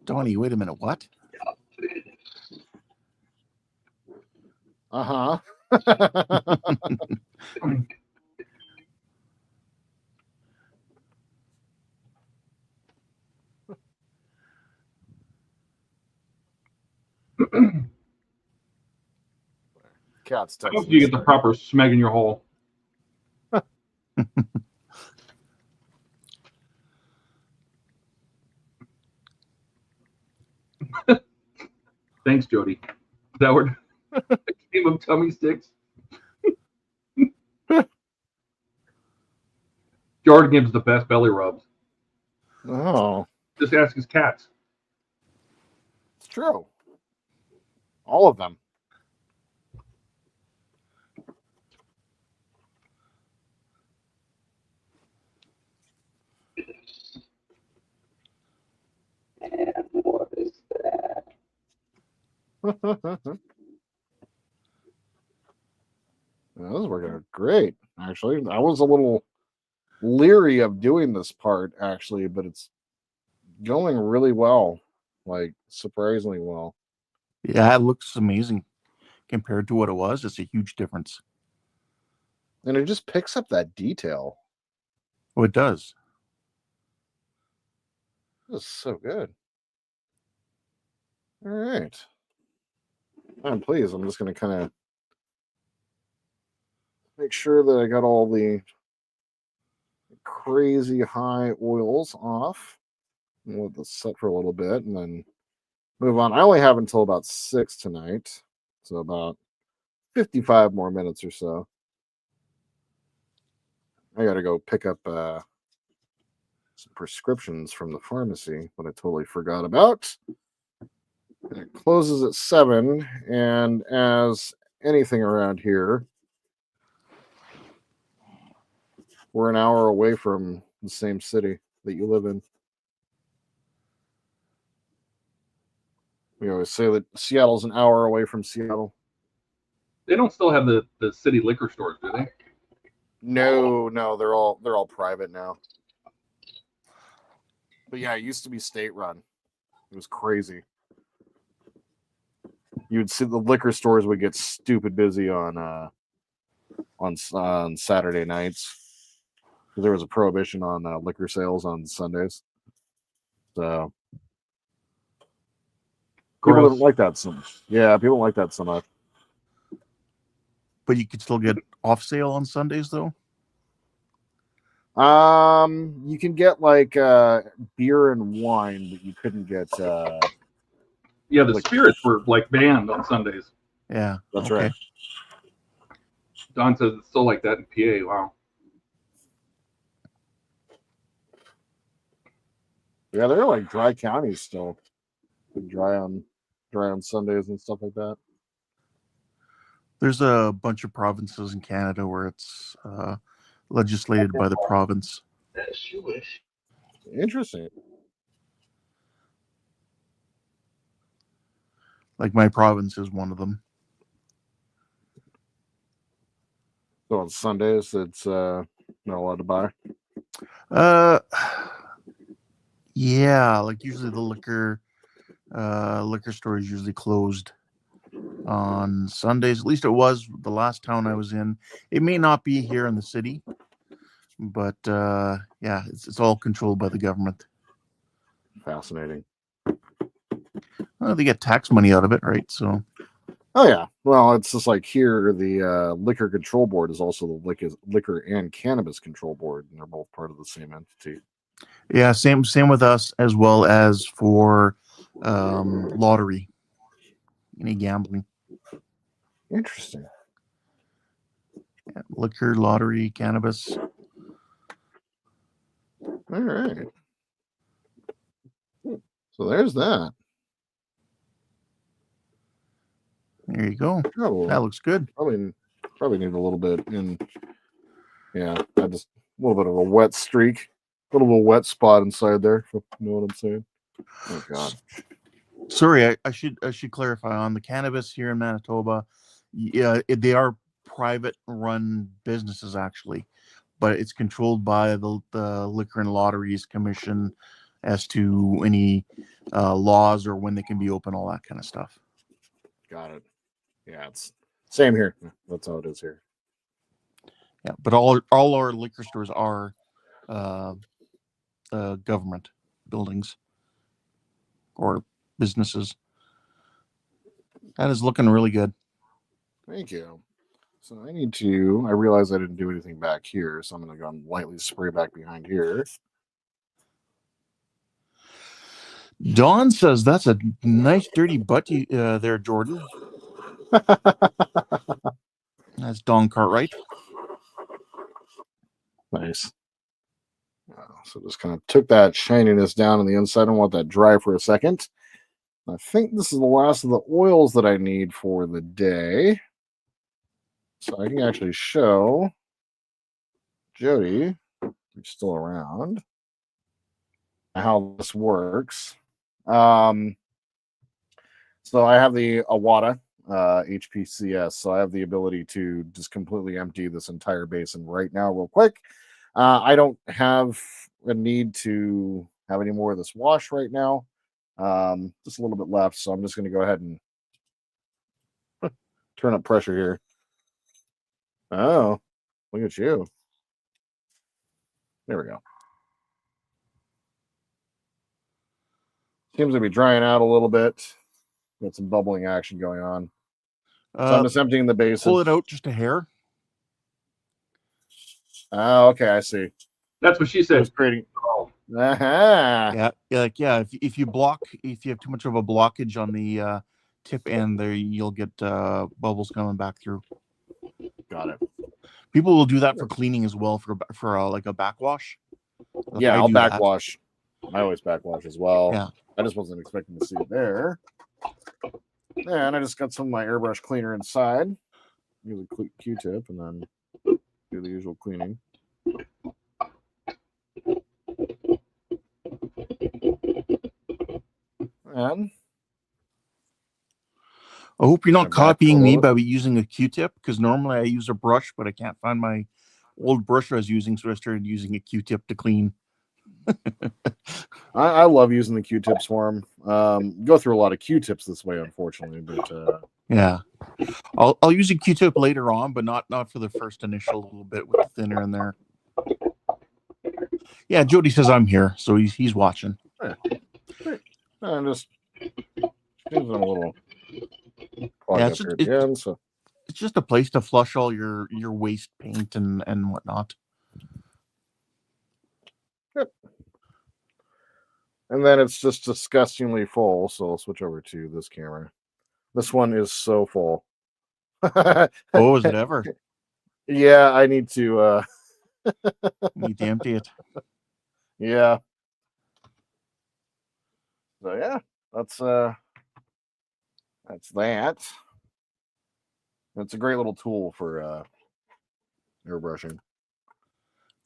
Donnie, wait a minute. What? Uh-huh. Cat's I hope texting. you get the proper smeg in your hole. Thanks, Jody. Is that what a game of tummy sticks? Jordan gives the best belly rubs. Oh, Just ask his cats. it's true. All of them. What is that? This is working out great, actually. I was a little leery of doing this part, actually, but it's going really well. Like, surprisingly well. Yeah, it looks amazing compared to what it was. It's a huge difference. And it just picks up that detail. Oh, it does. This is so good. All right. I'm pleased. I'm just going to kind of make sure that I got all the crazy high oils off. And let this set for a little bit and then move on. I only have until about 6 tonight. So about 55 more minutes or so. I got to go pick up some prescriptions from the pharmacy that I totally forgot about. And it closes at 7. And as anything around here, we're an hour away from the same city that you live in. We always say that Seattle's an hour away from Seattle. They don't still have the city liquor stores, do they? No, they're all private now. But yeah, it used to be state run. It was crazy. You would see the liquor stores would get stupid busy on Saturday nights. There was a prohibition on liquor sales on Sundays. So people Gross. didn't like that so much. Yeah, people don't like that so much. But you could still get off sale on Sundays, though. You can get like beer and wine, but you couldn't get. Yeah, the like, spirits were like banned on Sundays. Yeah, That's okay. right. Don says it's still like that in PA. Wow. Yeah, they're like dry counties still. Dry on Sundays and stuff like that. There's a bunch of provinces in Canada where it's legislated by the province. As you wish. Interesting. Like my province is one of them. So on Sundays, it's not allowed to buy. Yeah, like usually the liquor store is usually closed on Sundays. At least it was the last town I was in. It may not be here in the city, but yeah, it's all controlled by the government. Fascinating. Well, they get tax money out of it, right? So. Oh yeah. Well, it's just like here, the Liquor Control Board is also the Liquor and Cannabis Control Board, and they're both part of the same entity. Yeah, same with us, as well as for lottery, any gambling. Interesting. Yeah, liquor, lottery, cannabis. All right. So there's that. There you go. Oh, That looks good. Probably need a little bit in. Yeah, I just a little bit of a wet streak, a little bit of a wet spot inside there. If you know what I'm saying? Oh God. Sorry, I should clarify on the cannabis here in Manitoba. Yeah, they are private-run businesses actually, but it's controlled by the Liquor and Lotteries Commission as to any laws or when they can be open, all that kind of stuff. Got it. Yeah, it's same here. That's how it is here. Yeah, but all our liquor stores are government buildings or businesses. That is looking really good. Thank you. So I realized I didn't do anything back here, so I'm going to go and lightly spray back behind here. Don says that's a nice dirty butt there, Jordan. That's Don Cartwright. Nice. So just kind of took that shininess down on the inside. I want that dry for a second. I think this is the last of the oils that I need for the day. So I can actually show Jody, who's still around, how this works. So I have the Awada HPCS, so I have the ability to just completely empty this entire basin right now real quick. I don't have a need to have any more of this wash right now. Just a little bit left, so I'm just going to go ahead and turn up pressure here. Oh, look at you. There we go. Seems to be drying out a little bit. Got some bubbling action going on. So I'm just emptying the basin. Pull it out just a hair. Oh, okay, I see. That's what she said. It's creating. Oh. Uh-huh. Yeah. If you have too much of a blockage on the tip end there, you'll get bubbles coming back through. Got it. People will do that for cleaning as well for like a backwash. Yeah, I'll backwash. I always backwash as well. Yeah. I just wasn't expecting to see it there. And I just got some of my airbrush cleaner inside. Use a Q-tip and then do the usual cleaning. And I hope you're not copying me by using a Q-tip, because normally I use a brush, but I can't find my old brush I was using, so I started using a Q-tip to clean. I love using the Q-tips for them. Go through a lot of Q-tips this way, unfortunately, but yeah, I'll use a Q-tip later on, but not for the first initial little bit with the thinner in there. Yeah, Jody says I'm here, so he's watching. Yeah. I'm just using a little. Yeah, it's just a place to flush all your waste paint and whatnot. Yep. And then it's just disgustingly full, so I'll switch over to this camera. This one is so full. Oh, is it ever? Yeah, I need to need to empty it. Yeah. So yeah, that's that. It's a great little tool for airbrushing.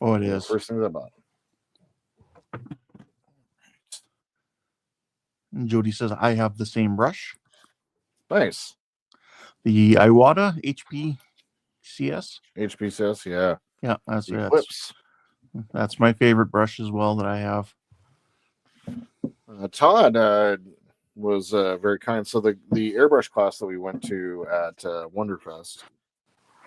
Oh, it is. First thing I bought. And Jody says I have the same brush. Nice. The Iwata HPCS. HPCS, yeah. Yeah, that's my favorite brush as well that I have. Todd was very kind. So the airbrush class that we went to at Wonderfest,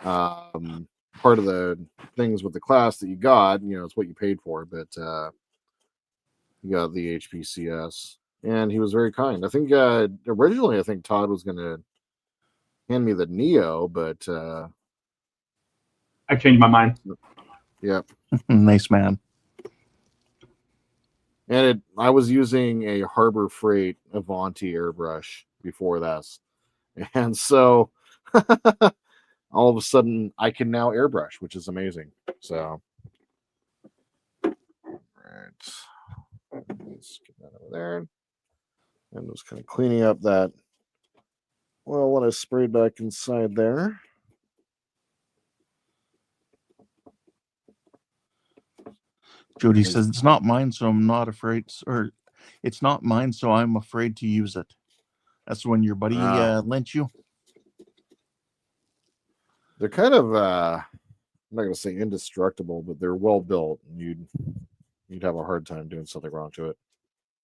part of the things with the class that you got, it's what you paid for, but you got the HPCS, and he was very kind. I think originally Todd was going to hand me the Neo, but I changed my mind. Yep. Nice man. And I was using a Harbor Freight Avanti airbrush before this. And so all of a sudden I can now airbrush, which is amazing. So, all right. Let's get that over there. And just kind of cleaning up that, well, what I sprayed back inside there. Jody says it's not mine, so I'm not afraid, or it's not mine, so I'm afraid to use it. That's the one your buddy lent you. They're kind of I'm not gonna say indestructible, but they're well built. And you'd have a hard time doing something wrong to it.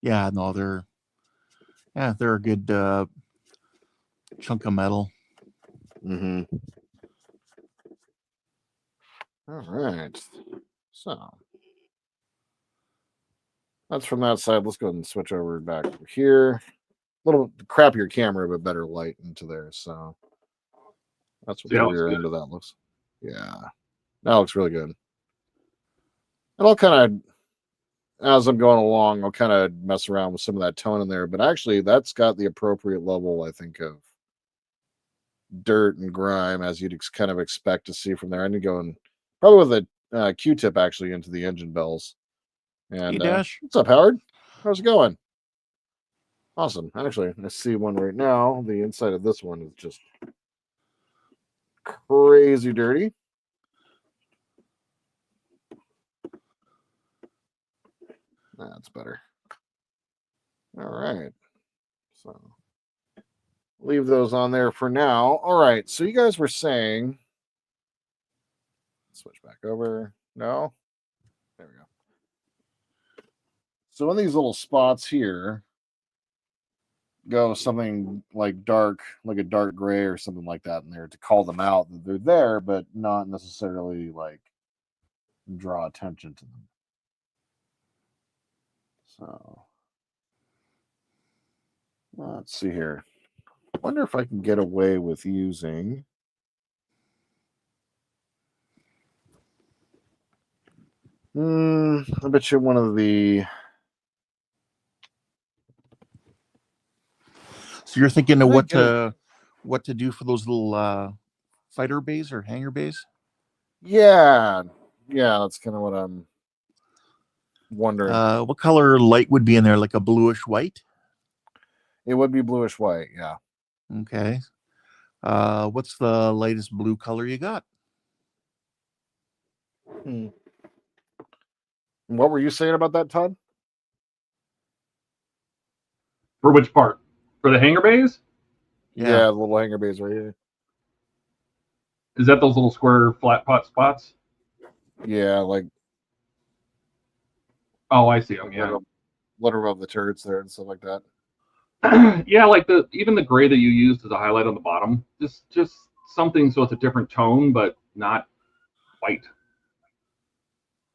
Yeah, no, they're a good chunk of metal. Mm-hmm. All right. So that's from that side. Let's go ahead and switch over back over here. A little crappier camera, but better light into there. So that's what the rear end of that looks. Yeah. That looks really good. And I'll kind of, as I'm going along, I'll kind of mess around with some of that tone in there. But actually, that's got the appropriate level, I think, of dirt and grime as you'd kind of expect to see from there. I need to go and probably with a Q-tip actually into the engine bells. And hey, Dash. what's up, Howard? How's it going? Awesome. Actually, I see one right now. The inside of this one is just crazy dirty. That's better. All right. So leave those on there for now. All right. So you guys were saying, switch back over. No. There we go. So in these little spots here, go something like dark, like a dark gray or something like that in there to call them out that they're there, but not necessarily like draw attention to them. So let's see here. I wonder if I can get away with using I bet you one of the. So you're thinking of what to do for those little fighter bays or hangar bays? Yeah, that's kind of what I'm wondering. What color light would be in there? Like a bluish white? It would be bluish white. Yeah. Okay. What's the lightest blue color you got? What were you saying about that, Todd? For which part? For the hangar bays? Yeah, the little hangar bays right here. Is that those little square flat pot spots? Yeah, like. Oh, I see them. Yeah, little above the turrets there and stuff like that. Yeah, like even the gray that you used as a highlight on the bottom, just something so it's a different tone, but not white.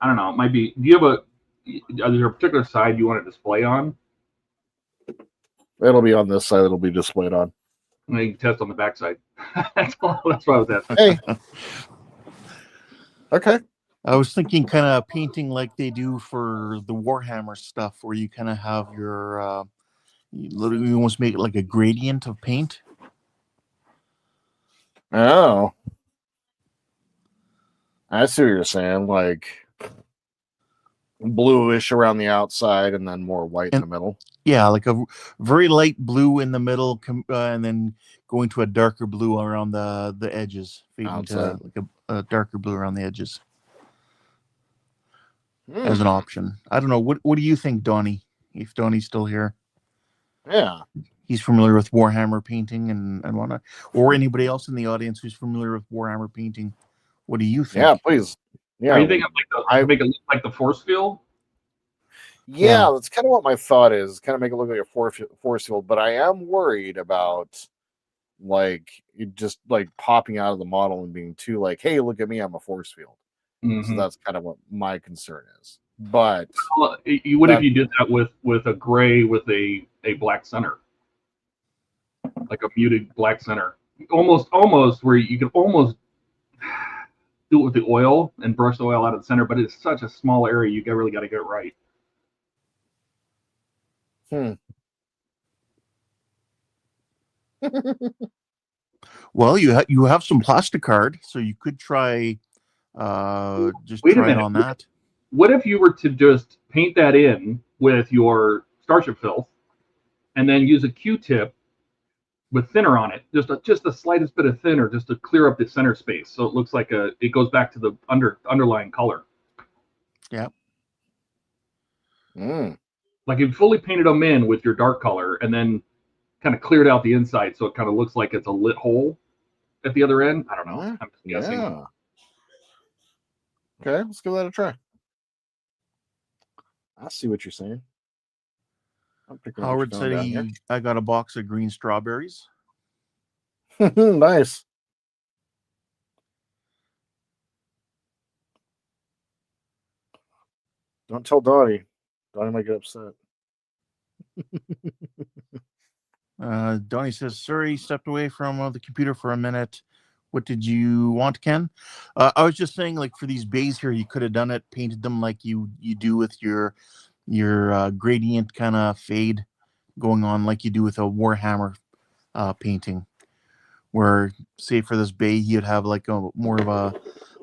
I don't know. It might be. Do you have is there a particular side you want to display on? It'll be on this side. It'll be displayed on. And then you can test on the back side. That's what I was asking. Hey. Okay. I was thinking kind of painting like they do for the Warhammer stuff, where you kind of have your, you literally almost make it like a gradient of paint. Oh. I see what you're saying. Like bluish around the outside and then more white in the middle. Yeah, like a very light blue in the middle, and then going to a darker blue around the edges, fading to like a darker blue around the edges. As an option. I don't know. What do you think, Donnie? If Donnie's still here. Yeah. He's familiar with Warhammer painting and whatnot. Or anybody else in the audience who's familiar with Warhammer painting. What do you think? Yeah, please. Yeah. Are you thinking like make it look like the force field? Yeah, that's kind of what my thought is. Kind of make it look like a force field, but I am worried about like it just like popping out of the model and being too like, hey, look at me, I'm a force field. Mm-hmm. So that's kind of what my concern is. But you would if you did that with a gray with a black center, like a muted black center, almost where you could almost do it with the oil and brush the oil out of the center, but it's such a small area you really got to get it right. Well, you have some plastic card, so you could try just try it on that. What if you were to just paint that in with your Starship filth and then use a Q-tip with thinner on it, just the slightest bit of thinner, just to clear up the center space, so it looks like it goes back to the underlying color. Yeah. Like you fully painted them in with your dark color, and then kind of cleared out the inside, so it kind of looks like it's a lit hole at the other end. I don't know. I'm just guessing. Yeah. Okay, let's give that a try. I see what you're saying. I'm picking up what Howard you're said down here. I got a box of green strawberries. Nice. Don't tell Donnie. Donnie might get upset. Donnie says, sorry, stepped away from the computer for a minute. What did you want, Ken? I was just saying, like, for these bays here, you could have done it, painted them like you do with your gradient kind of fade going on, like you do with a Warhammer painting, where, say, for this bay, you'd have like a more of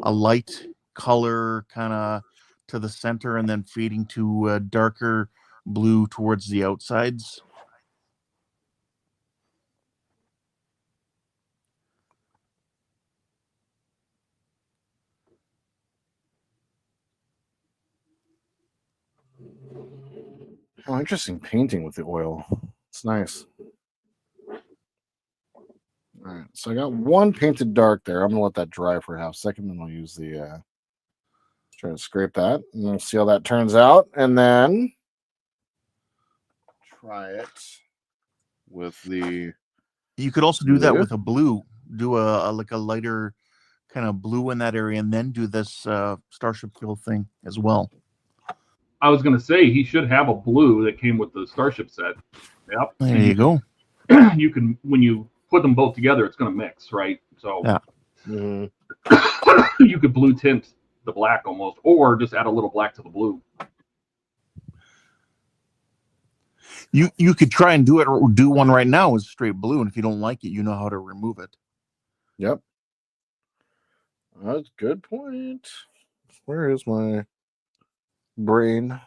a light color kind of to the center and then fading to a darker blue towards the outsides. Oh, interesting painting with the oil. It's nice. All right, so I got one painted dark there. I'm gonna let that dry for a half second, then I'll use the try to scrape that, and we'll see how that turns out, and then try it with the. You could also do that with a blue. Do a like a lighter kind of blue in that area, and then do this Starship Field thing as well. I was going to say he should have a blue that came with the Starship set. Yep. There you go. You can, when you put them both together, it's going to mix, right? So yeah. You could blue tint the black almost, or just add a little black to the blue. You could try and do it, or do one right now with straight blue, and if you don't like it, you know how to remove it. Yep. That's a good point. Where is my brain?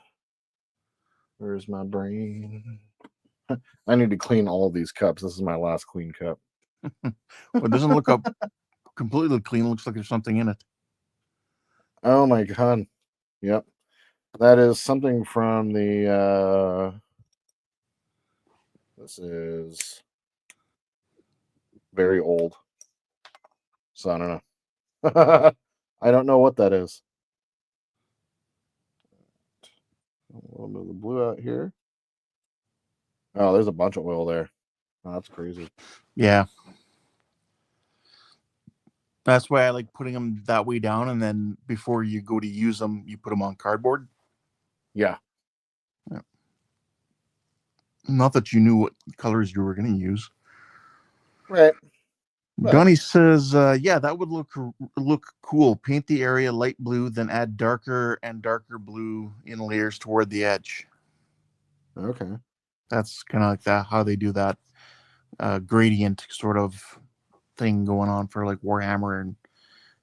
Where's my brain? I need to clean all these cups. This is my last clean cup. Well, it doesn't look up completely clean. It looks like there's something in it. Oh my god. Yep. That is something from the this is very old. So I don't know. I don't know what that is. A little bit of the blue out here. Oh, there's a bunch of oil there. Oh, that's crazy. Yeah. That's why I like putting them that way down, and then before you go to use them, you put them on cardboard. Yeah. Not that you knew what colors you were going to use. Right. Donnie says, yeah, that would look cool. Paint the area light blue, then add darker and darker blue in layers toward the edge. Okay. That's kind of like that, how they do that gradient sort of thing going on for like Warhammer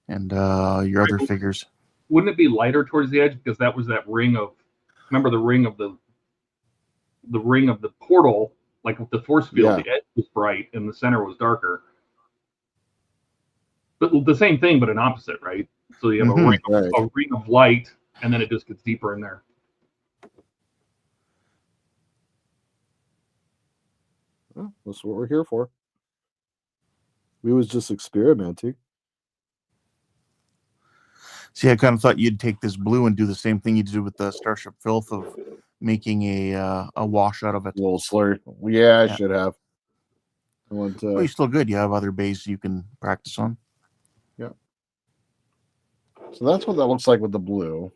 and your other figures. Wouldn't it be lighter towards the edge, because that was that ring of, remember the ring of the portal, like with the force field, the edge was bright and the center was darker. But the same thing, but an opposite, right? So you have a ring of light, and then it just gets deeper in there. Well, that's what we're here for. We was just experimenting. See, I kind of thought you'd take this blue and do the same thing you did with the Starship Filth of making a wash out of it. A little slurry. Yeah, I should have. Well, you're still good. You have other bays you can practice on. Yeah. So that's what that looks like with the blue.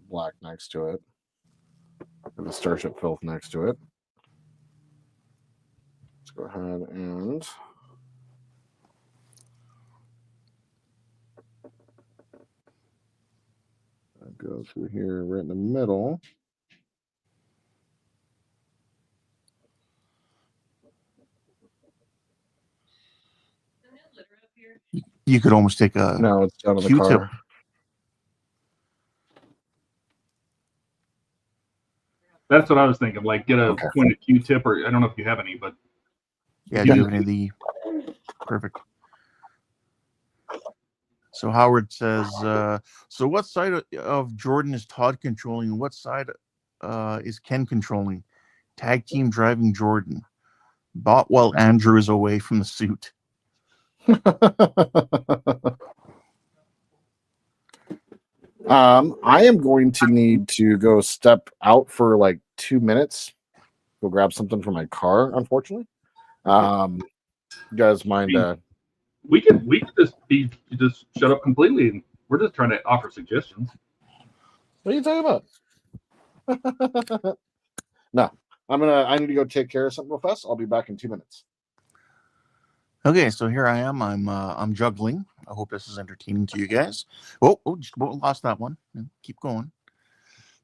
Black next to it. And the Starship Filth next to it. Let's go ahead and go through here right in the middle. You could almost take a no, it's down in the Q-tip. car. That's what I was thinking. Like, get a pointed Q-tip, or I don't know if you have any, but yeah, do you have any of the perfect? So Howard says, so what side of Jordan is Todd controlling? What side is Ken controlling? Tag team driving Jordan. Bought while Andrew is away from the suit. I am going to need to go step out for like 2 minutes. Go grab something from my car, unfortunately. You guys mind? We could just shut up completely. And we're just trying to offer suggestions. What are you talking about? No, I need to go take care of something real fast. I'll be back in 2 minutes. Okay, so here I am. I'm juggling. I hope this is entertaining to you guys. Oh, just lost that one. Keep going.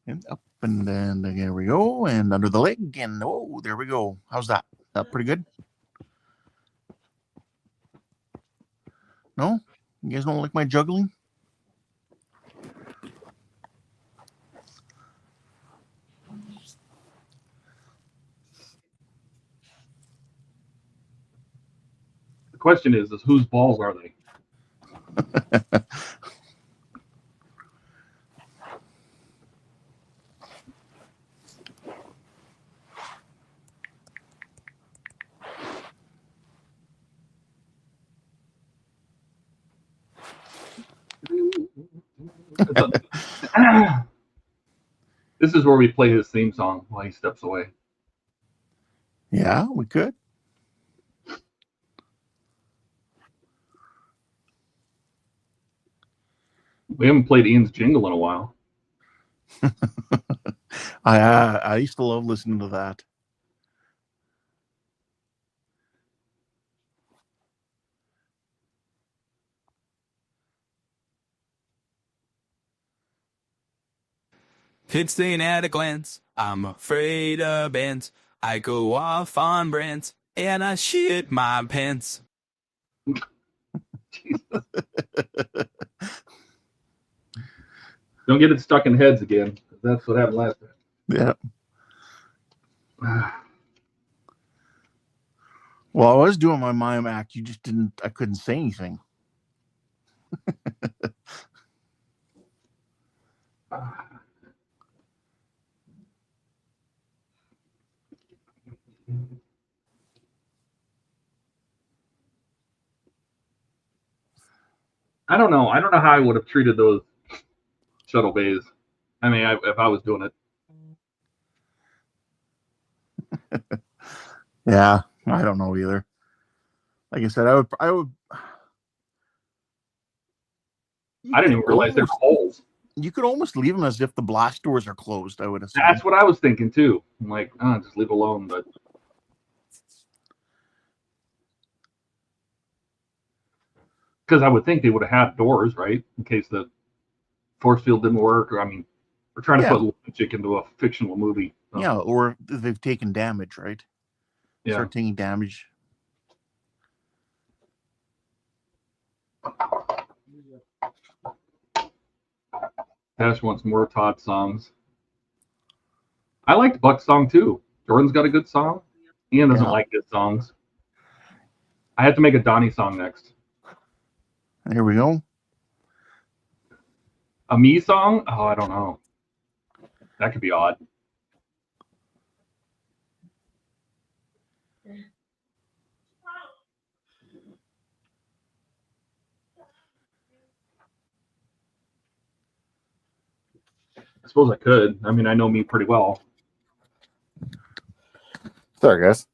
And up and then there we go. And under the leg. And oh, there we go. How's that? That pretty good? No? You guys don't like my juggling? The question is whose balls are they? This is where we play his theme song while he steps away. Yeah, we could. We haven't played Ian's jingle in a while. I used to love listening to that. It's seen at a glance, I'm afraid of bands. I go off on brands, and I shit my pants. Don't get it stuck in heads again. That's what happened last time. Yeah. Well, I was doing my mime act. You just didn't. I couldn't say anything. I don't know. I don't know how I would have treated those shuttle bays. I mean, if I was doing it. Yeah, I don't know either. Like I said, I would. I didn't even realize there were holes. You could almost leave them as if the blast doors are closed. I would assume. That's what I was thinking too. I'm like, just leave it alone. But because I would think they would have had doors, right, in case the force field didn't work. Or I mean, we're trying to put logic into a fictional movie. So. Yeah, or they've taken damage, right? Yeah. Start taking damage. Tash wants more Todd songs. I liked Buck's song too. Jordan's got a good song. Ian doesn't like good songs. I had to make a Donnie song next. Here we go. A me song? Oh, I don't know. That could be odd. I suppose I could. I mean, I know me pretty well. Sorry, guys.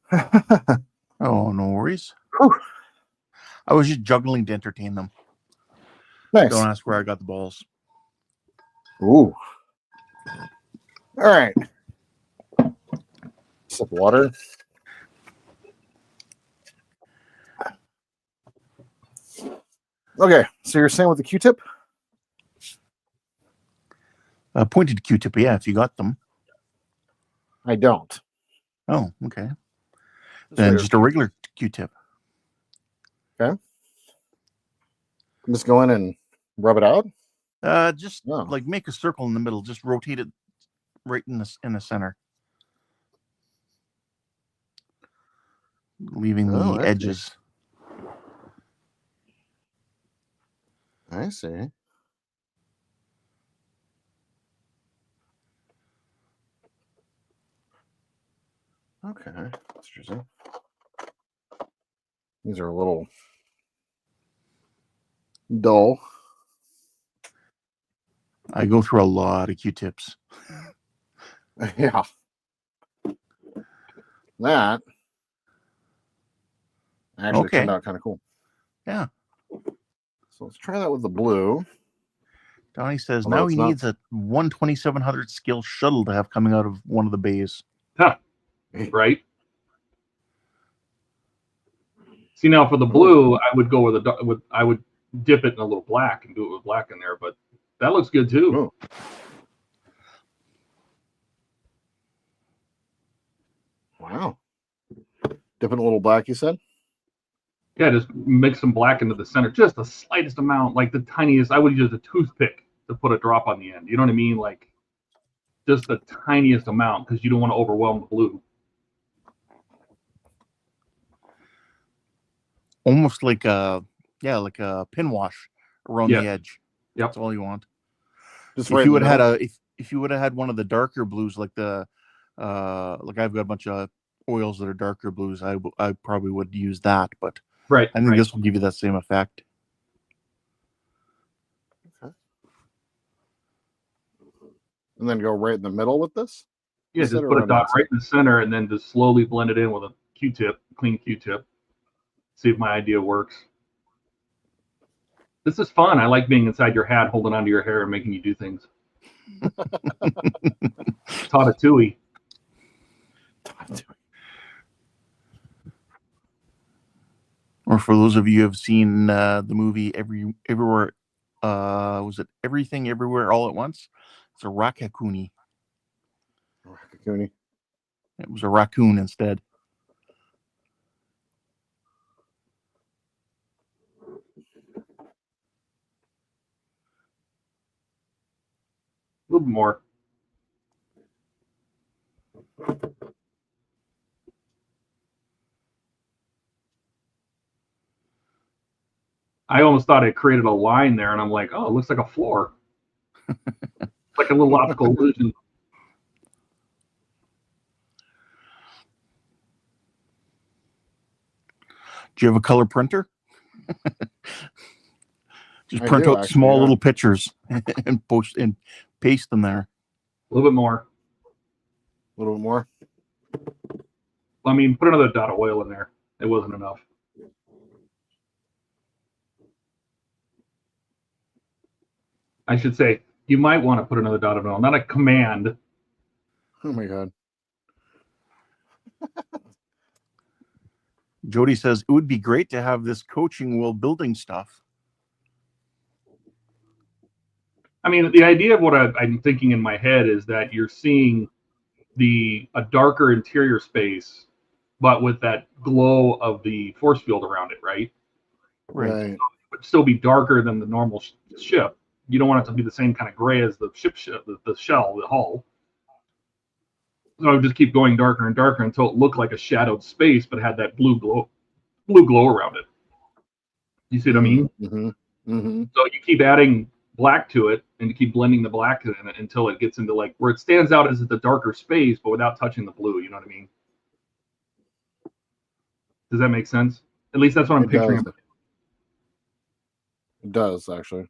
Oh, no worries. Whew. I was just juggling to entertain them. Nice. Don't ask where I got the balls. Ooh. All right. Sip of water. Okay, so you're saying with the Q-tip? Pointed Q-tip, yeah, if you got them. I don't. Oh, okay. Then just a regular Q-tip. Okay. Just go in and rub it out? Just like make a circle in the middle. Just rotate it right in the center. Leaving the edges. I see. Okay, that's interesting. These are a little dull. I go through a lot of Q-tips. Yeah. That actually turned out kind of cool. Yeah. So let's try that with the blue. Donnie says Although now it's he not- needs a 1/2700 skill shuttle to have coming out of one of the bays. Huh. Right? See, now for the blue, I would go with I would dip it in a little black and do it with black in there, but that looks good too. Oh. Wow. Dipping a little black, you said? Yeah, just mix some black into the center, just the slightest amount, like the tiniest. I would use a toothpick to put a drop on the end. You know what I mean? Like just the tiniest amount because you don't want to overwhelm the blue. Almost like a pin wash around the edge. Yep. That's all you want. Just If right you in would the have had middle? if you would have had one of the darker blues like the like I've got a bunch of oils that are darker blues, I probably would use that, but Right. I think this will give you that same effect. Okay. And then go right in the middle with this? Yeah, just put a dot right in the center and then just slowly blend it in with a Q-tip, clean Q-tip. See if my idea works. This is fun. I like being inside your hat, holding onto your hair and making you do things. Tatatui. Or for those of you who have seen the movie Everywhere, was it Everything Everywhere All at Once? It's a Rakakuni. Rakakuni. It was a raccoon instead. A little bit more. I almost thought it created a line there, and I'm like, oh, it looks like a floor. Like a little optical illusion. Do you have a color printer? Just print out actually, small little pictures and post and paste them there. A little bit more. A little bit more. I mean, put another dot of oil in there. It wasn't enough. I should say, you might want to put another dot of oil, not a command. Oh my God. Jody says it would be great to have this coaching while building stuff. I mean, the idea of what I'm thinking in my head is that you're seeing a darker interior space, but with that glow of the force field around it, right? Right. It would still be darker than the normal ship. You don't want it to be the same kind of gray as the ship, the shell, the hull. So I would just keep going darker and darker until it looked like a shadowed space, but had that blue glow around it. You see what I mean? Mm-hmm. Mm-hmm. So you keep adding black to it, and you keep blending the black in it until it gets into like where it stands out as the darker space, but without touching the blue. You know what I mean? Does that make sense? At least that's what I'm picturing. It does, actually.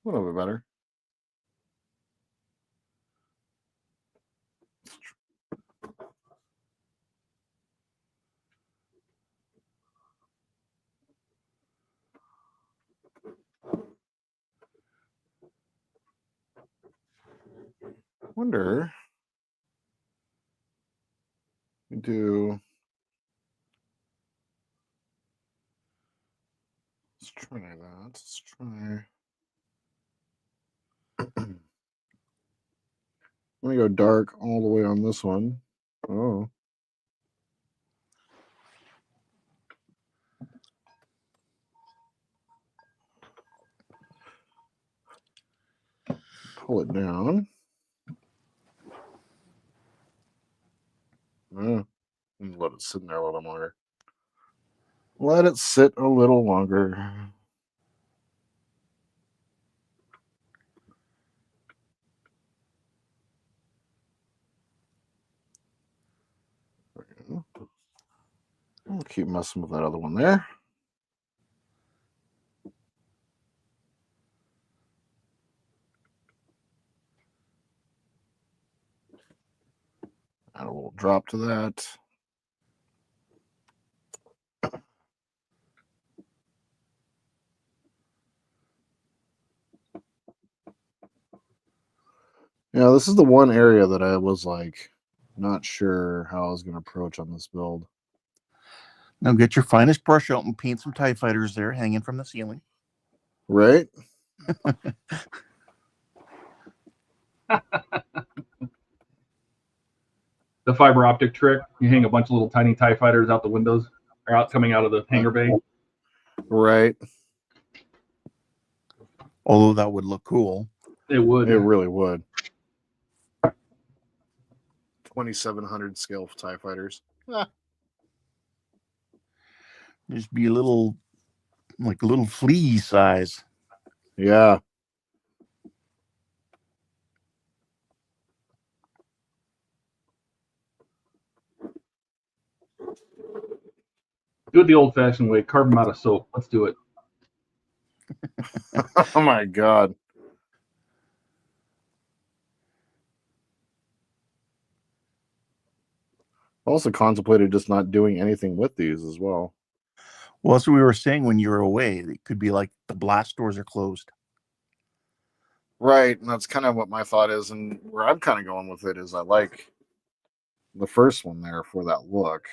A little bit better. Wonder. We do. Let's try that. Let's try. I'm gonna go dark all the way on this one. Oh. Pull it down. And let it sit in there a little longer. Let it sit a little longer. I'll keep messing with that other one there. Add a little drop to that. Yeah, this is the one area that I was like not sure how I was going to approach on this build. Now get your finest brush out and paint some TIE fighters there hanging from the ceiling. Right? The fiber optic trick. You hang a bunch of little tiny TIE fighters out the windows, or out coming out of the hangar bay. Right. Although that would look cool. It would. It really would. 2,700 scale TIE fighters. Just be a little flea size. Yeah. Do it the old-fashioned way. Carve them out of soap. Let's do it. Oh my God. Also contemplated just not doing anything with these as well. Well, that's what we were saying when you were away. It could be like the blast doors are closed. Right. And that's kind of what my thought is. And where I'm kind of going with it is I like the first one there for that look,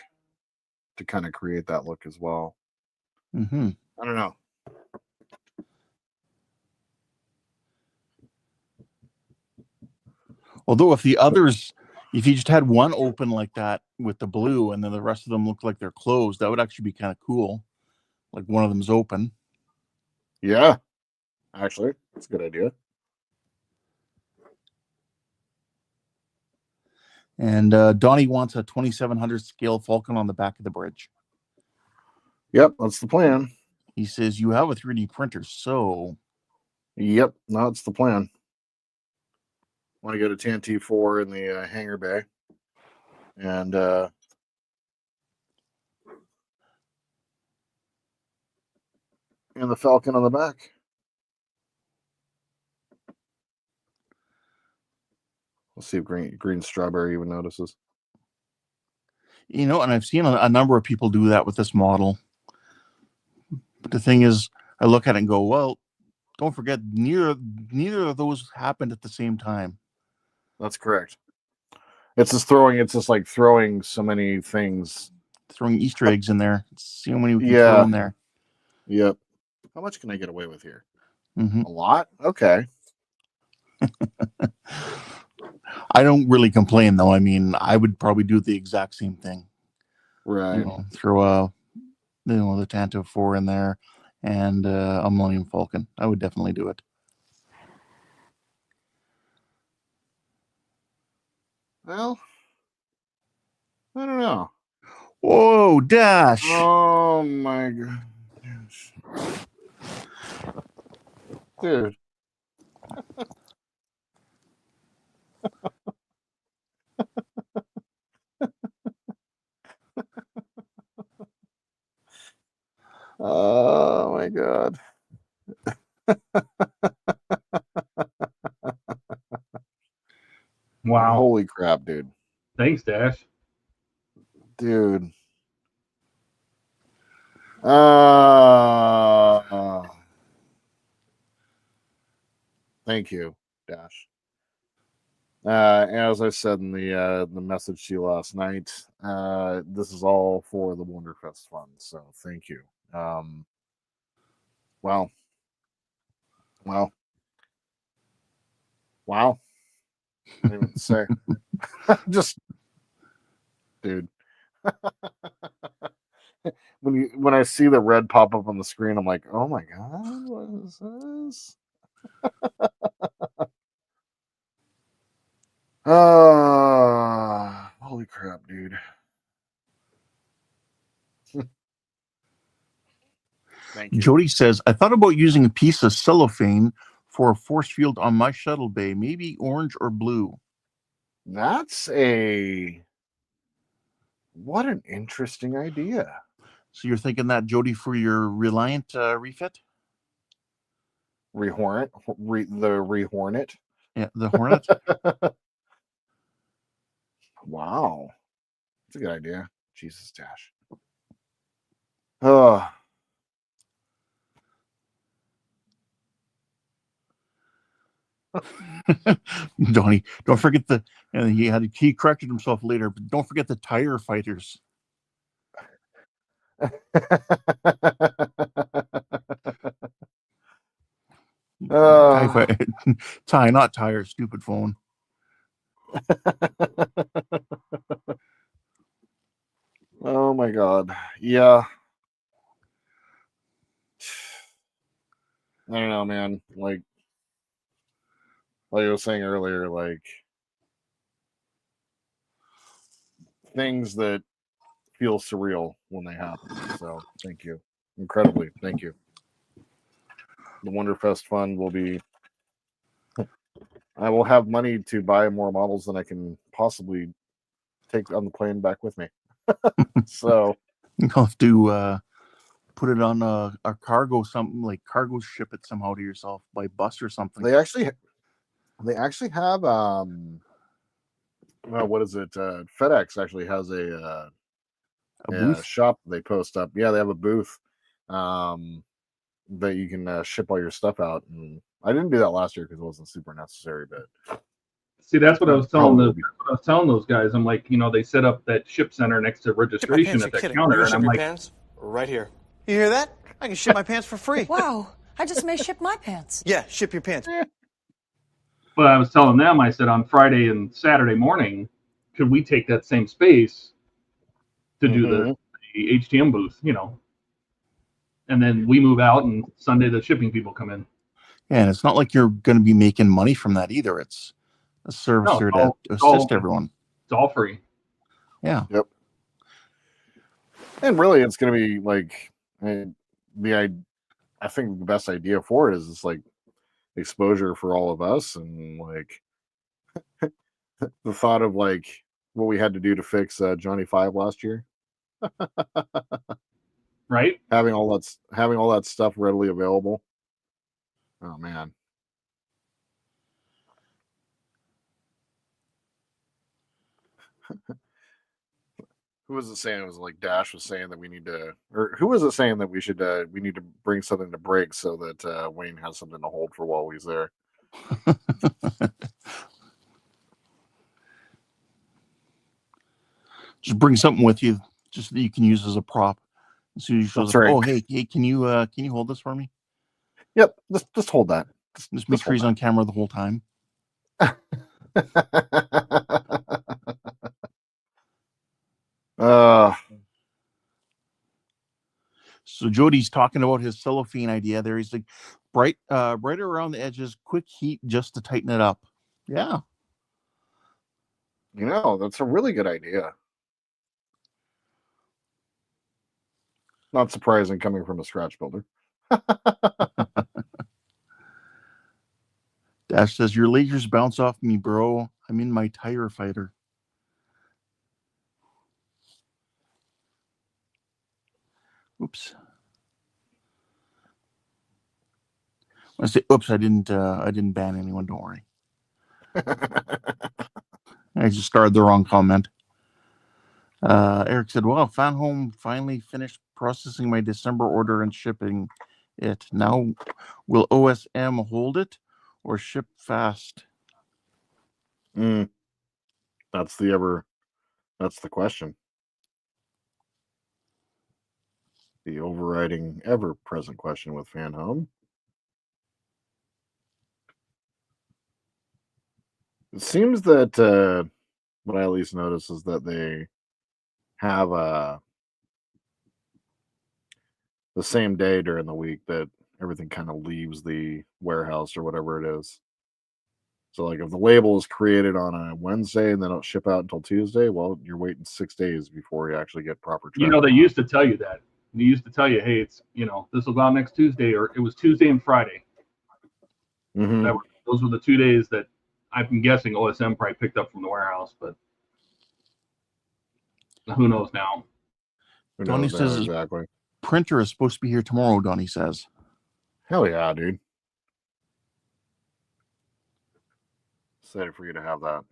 to kind of create that look as well. Mm-hmm. I don't know. Although if you just had one open like that with the blue and then the rest of them look like they're closed, that would actually be kind of cool. Like one of them's open. Yeah. Actually, that's a good idea. And Donnie wants a 2700 scale Falcon on the back of the bridge. Yep, that's the plan. He says, you have a 3D printer, so... Yep, that's the plan. Want to get a TNT4 in the hangar bay. And the Falcon on the back. Let's see if green strawberry even notices. You know, and I've seen a number of people do that with this model. But the thing is, I look at it and go, well, don't forget, neither of those happened at the same time. That's correct. It's just like throwing so many things. Throwing Easter eggs in there. See how many we can Yeah. throw in there. Yep. How much can I get away with here? Mm-hmm. A lot? Okay. I don't really complain, though. I mean, I would probably do the exact same thing. Right. You know, throw the Tanto 4 in there and a Millennium Falcon. I would definitely do it. Well, I don't know. Whoa, Dash! Oh my God. Dude. Oh my God. Wow. Holy crap, dude. Thanks, Dash. Dude. Thank you, Dash. As I said in the message to you last night, this is all for the Wonderfest Fund, so thank you. Wow. I didn't even say. Just, dude. When I see the red pop up on the screen, I'm like, oh my God, what is this? Holy crap, dude. Jody says, I thought about using a piece of cellophane for a force field on my shuttle bay, maybe orange or blue. What an interesting idea. So you're thinking that, Jody, for your Reliant refit? The Rehornet. Yeah, the Hornet. Wow. That's a good idea. Jesus, Dash. Oh. Donnie, don't forget and he corrected himself later, but don't forget the tire fighters. Tie, not tire, stupid phone. Oh my God. Yeah. I don't know, man. Like I was saying earlier, like things that feel surreal when they happen. So thank you. Incredibly. Thank you. The Wonderfest Fund will be I will have money to buy more models than I can possibly take on the plane back with me. So you'll have to put it on a cargo, something like cargo ship it somehow to yourself by bus or something. they actually have what is it? FedEx actually has a booth? shop they post up. Yeah, they have a booth that you can ship all your stuff out. And I didn't do that last year because it wasn't super necessary, but see, that's what I was telling those guys. I'm like, they set up that ship center next to registration at that counter, and I'm like, pants right here. You hear that? I can ship my pants for free. Wow, I just may ship my pants. Yeah, ship your pants. but I was telling them, I said on Friday and Saturday morning, could we take that same space to do the HTM booth, and then we move out, and Sunday the shipping people come in. Yeah, and it's not like you're going to be making money from that either. It's a service here to assist everyone. It's all free. Yeah. Yep. And really, it's going to be like I think the best idea for it is it's like exposure for all of us, and like the thought of like what we had to do to fix Johnny 5 last year. Right? Having all that stuff readily available. Oh man. Who was it saying? It was like Dash was saying that we need to, or who was it saying that we need to bring something to break so that Wayne has something to hold for while he's there. Just bring something with you, just that you can use as a prop. As soon as you show up, right. Oh, hey, can you hold this for me? Yep, just hold that. Just make sure he's on camera the whole time. So Jody's talking about his cellophane idea there. He's like, brighter around the edges, quick heat just to tighten it up. Yeah. That's a really good idea. Not surprising coming from a scratch builder. Dash says, your lasers bounce off me, bro. I'm in my tire fighter. Oops. When I say oops, I didn't ban anyone, don't worry. I just started the wrong comment. Eric said, well, Fan Home finally finished processing my December order and shipping it. Now, will OSM hold it or ship fast? That's the question. The overriding, ever-present question with Fan Home. It seems that what I at least notice is that they have the same day during the week that everything kind of leaves the warehouse or whatever it is. So like if the label is created on a Wednesday and they don't ship out until Tuesday, well, you're waiting 6 days before you actually get proper tracking. They used to tell you that. They used to tell you, hey, it's this will go out next Tuesday, or it was Tuesday and Friday. Mm-hmm. Those were the 2 days that I'm guessing OSM probably picked up from the warehouse, but who knows now? Donnie says exactly. Printer is supposed to be here tomorrow, Donnie says. Hell yeah, dude. Excited for you to have that.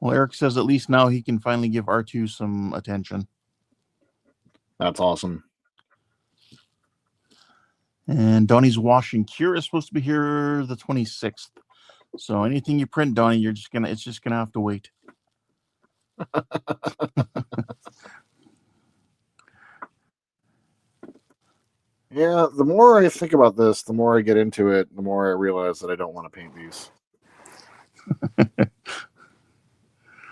Well, Eric says at least now he can finally give R2 some attention. That's awesome. And Donnie's Wash and Cure is supposed to be here the 26th. So anything you print, Donnie, it's just gonna have to wait. Yeah, the more I think about this, the more I get into it, the more I realize that I don't want to paint these.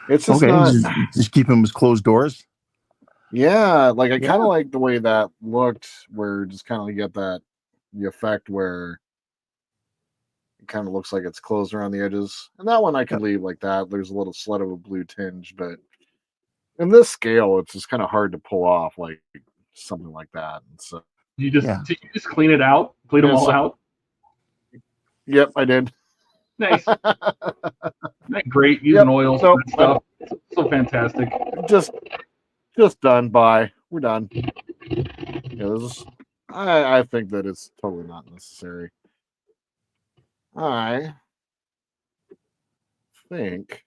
It's just okay, not... just keep them as closed doors. Yeah, like I kind of like the way that looked, where just kind of get the effect where it kind of looks like it's closed around the edges. And that one I could leave like that. There's a little slight of a blue tinge, but in this scale, it's just kind of hard to pull off like something like that. And so did you just clean it out, clean them all out? Yep, I did. Nice. Great using oils and stuff. So fantastic. Just done. Bye. We're done. I think that it's totally not necessary. I think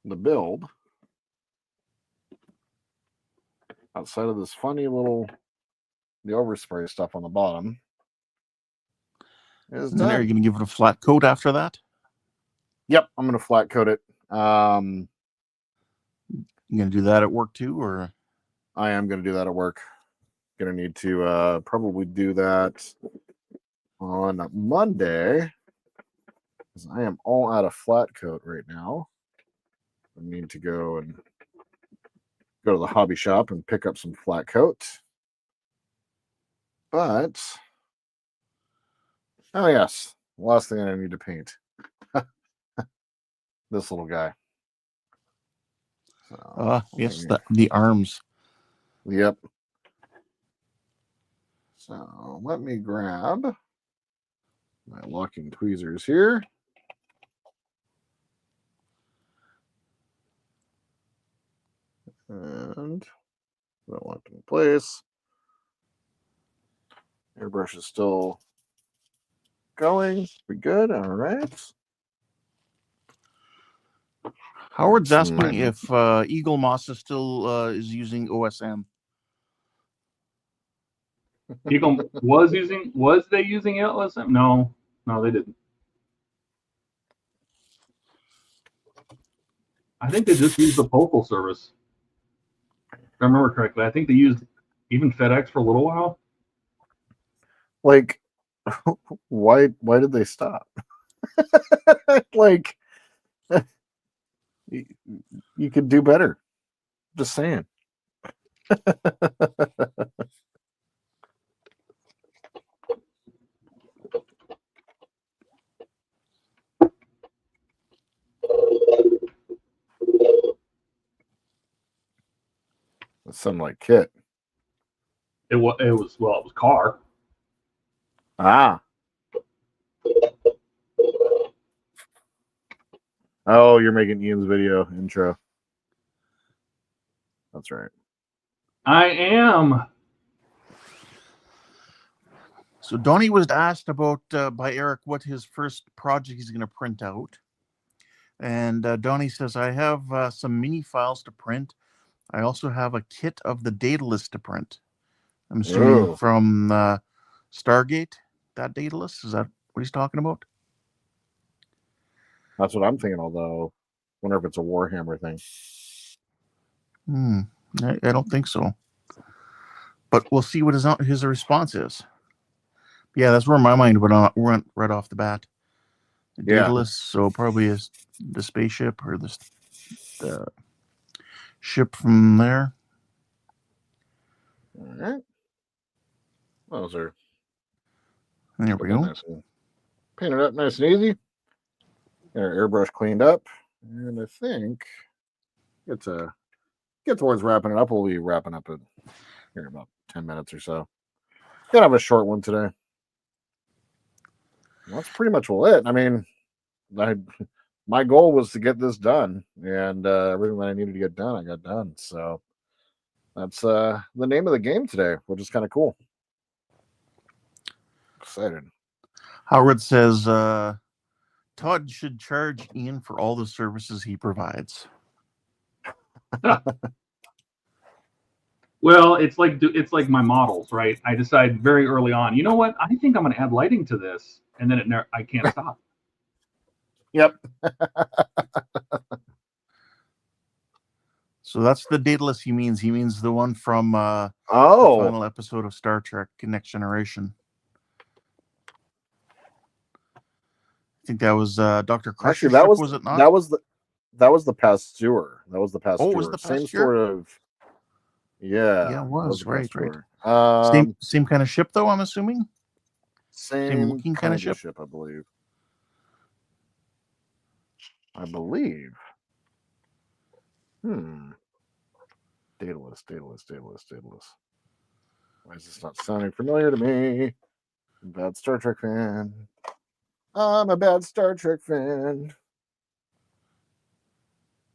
the build, outside of this funny little the overspray stuff on the bottom, is done. Are you going to give it a flat coat after that? Yep, I'm going to flat coat it. You going to do that at work too, or? I am going to do that at work. Going to need to probably do that on Monday, because I am all out of flat coat right now. I need to go to the hobby shop and pick up some flat coat. But oh yes, last thing I need to paint. This little guy. So, yes, the arms. Yep. So let me grab my locking tweezers here. And I want it in place. Airbrush is still going. Pretty good. All right. Howard's asking if Eagle Moss is still is using OSM. Eagle was they using OSM? No, they didn't. I think they just used the postal service. If I remember correctly, I think they used even FedEx for a little while. Like, why did they stop? Like, you could do better. Just saying. That sounded like Kit. It was car. Ah. Oh, you're making Ian's video intro. That's right. I am. So Donnie was asked about by Eric what his first project he's going to print out. And Donnie says, I have some mini files to print. I also have a kit of the data list to print. I'm assuming from Stargate, that data list. Is that what he's talking about? That's what I'm thinking, although I wonder if it's a Warhammer thing. I don't think so. But we'll see what his response is. Yeah, that's where my mind went right off the bat. The data list, so probably is the spaceship or the ship from there. All right. Those are. There we go. Painted up nice and easy. Get our airbrush cleaned up. And I think it's a get towards wrapping it up. We'll be wrapping up here in about 10 minutes or so. Gonna have a short one today. Well, that's pretty much it. I mean, my goal was to get this done, and everything that I needed to get done, I got done. So that's the name of the game today, which is kind of cool. Excited. Howard says Todd should charge Ian for all the services he provides. Well, it's like my models, right? I decide very early on, you know what? I think I'm going to add lighting to this, and then I can't stop. Yep. So that's the Daedalus he means. He means the one from the final episode of Star Trek: Next Generation. I think that was Dr. Crusher. Actually, was it not? That was the Pasteur. That was the Pasteur. Oh, was the Same Pasteur? sort of. Yeah. Yeah, it was right. Same kind of ship, though. I'm assuming. Same looking kind of ship, I believe. Daedalus. Why is this not sounding familiar to me? I'm a bad Star Trek fan. I'm a bad Star Trek fan.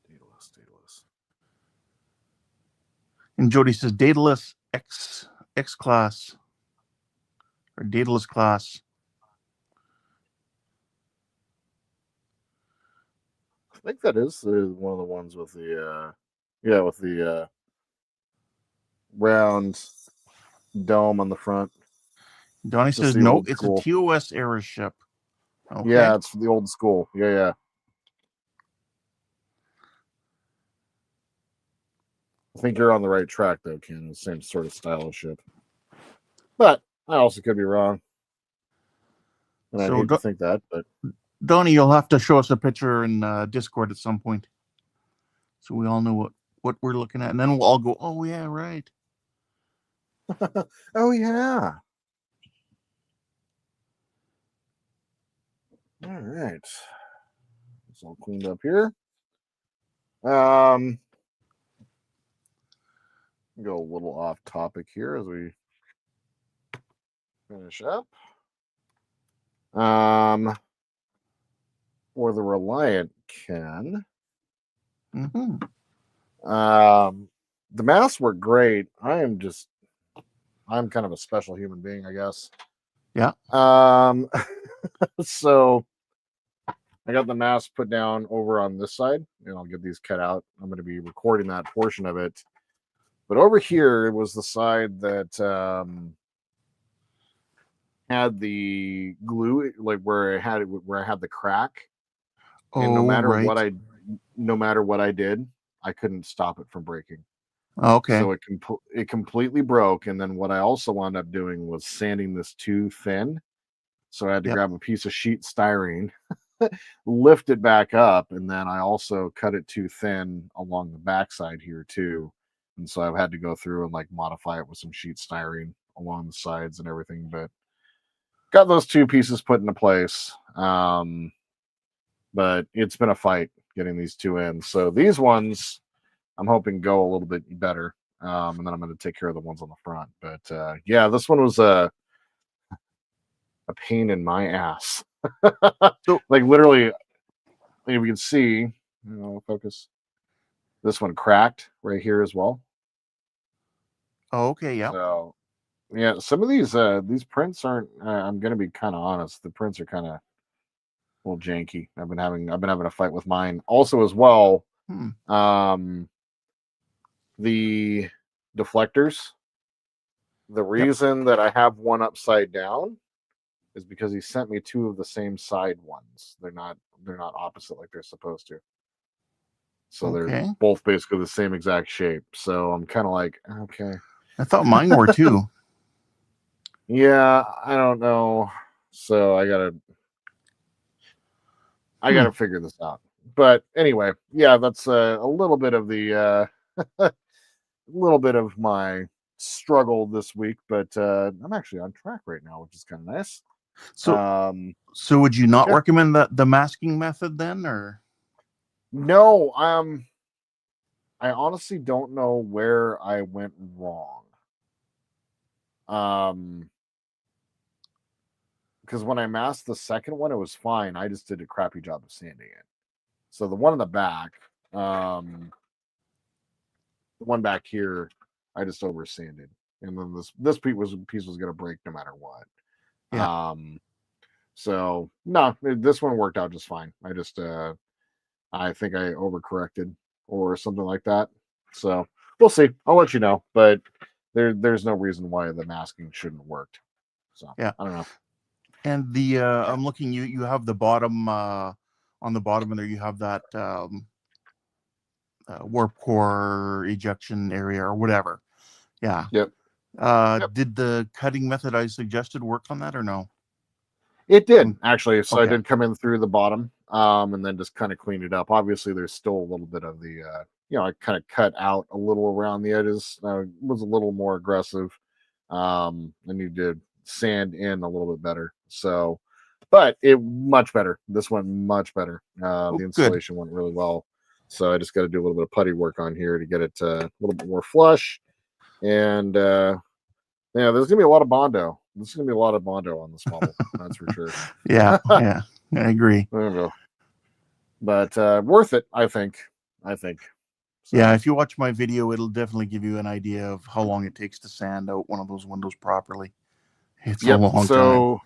Daedalus. And Jody says Daedalus X class or Daedalus class. I think that is one of the ones with the round dome on the front. Donnie says no, it's a TOS era ship. Okay. Yeah, it's the old school. Yeah. I think you're on the right track, though, Ken. The same sort of style of ship. But I also could be wrong. And I hate to think that, but... Donnie, you'll have to show us a picture in Discord at some point. So we all know what we're looking at. And then we'll all go, oh, yeah, right. Oh, yeah. All right. It's all cleaned up here. Go a little off topic here as we finish up. For the Reliant, Ken. Mm-hmm. The masks work great. I'm kind of a special human being, I guess. Yeah. So I got the mask put down over on this side, and I'll get these cut out. I'm going to be recording that portion of it. But over here, it was the side that had the glue, like where I had the crack. And no matter what I did, I couldn't stop it from breaking. Okay. So it completely broke. And then what I also wound up doing was sanding this too thin. So I had to grab a piece of sheet styrene, lift it back up, and then I also cut it too thin along the backside here too. And so I've had to go through and like modify it with some sheet styrene along the sides and everything. But got those two pieces put into place. But it's been a fight getting these two in. So these ones, I'm hoping go a little bit better. And then I'm going to take care of the ones on the front. But yeah, this one was a pain in my ass. So, like literally, if you can see, focus. This one cracked right here as well. Oh, okay, yeah. So yeah, some of these prints aren't. I'm going to be kind of honest. The prints are kind of a little janky. I've been having a fight with mine also as well. The deflectors. The reason that I have one upside down is because he sent me two of the same side ones. They're not opposite like they're supposed to. So they're both basically the same exact shape. So I'm kind of like, okay. I thought mine were too. Yeah, I don't know. So I gotta figure this out. But anyway, yeah, that's a little bit of the little bit of my struggle this week. But I'm actually on track right now, which is kind of nice. So would you not recommend the masking method then, or? No, I honestly don't know where I went wrong. Because when I masked the second one, it was fine. I just did a crappy job of sanding it. So the one in the back, the one back here, I just over sanded, and then this piece was going to break no matter what. Yeah. So no, this one worked out just fine. I just I think I overcorrected or something like that. So we'll see. I'll let you know, but there's no reason why the masking shouldn't have worked. So Yeah, I don't know. And the I'm looking. You have the bottom on the bottom of there. You have that warp core ejection area or whatever. Yeah. Yep. Did the cutting method I suggested work on that or no? It did actually. So I Okay. did come in through the bottom, and then just kind of cleaned it up. Obviously, there's still a little bit of the, I kind of cut out a little around the edges. Was a little more aggressive. I need to sand in a little bit better. So, but it much better. This went much better. The good. installation went really well. So I just got to do a little bit of putty work on here to get it a little bit more flush. And yeah, there's gonna be a lot of Bondo. There's gonna be a lot of Bondo on this model. That's for sure. Yeah, I agree. There we go. But worth it, I think. So. Yeah, if you watch my video, it'll definitely give you an idea of how long it takes to sand out one of those windows properly. It's a long time.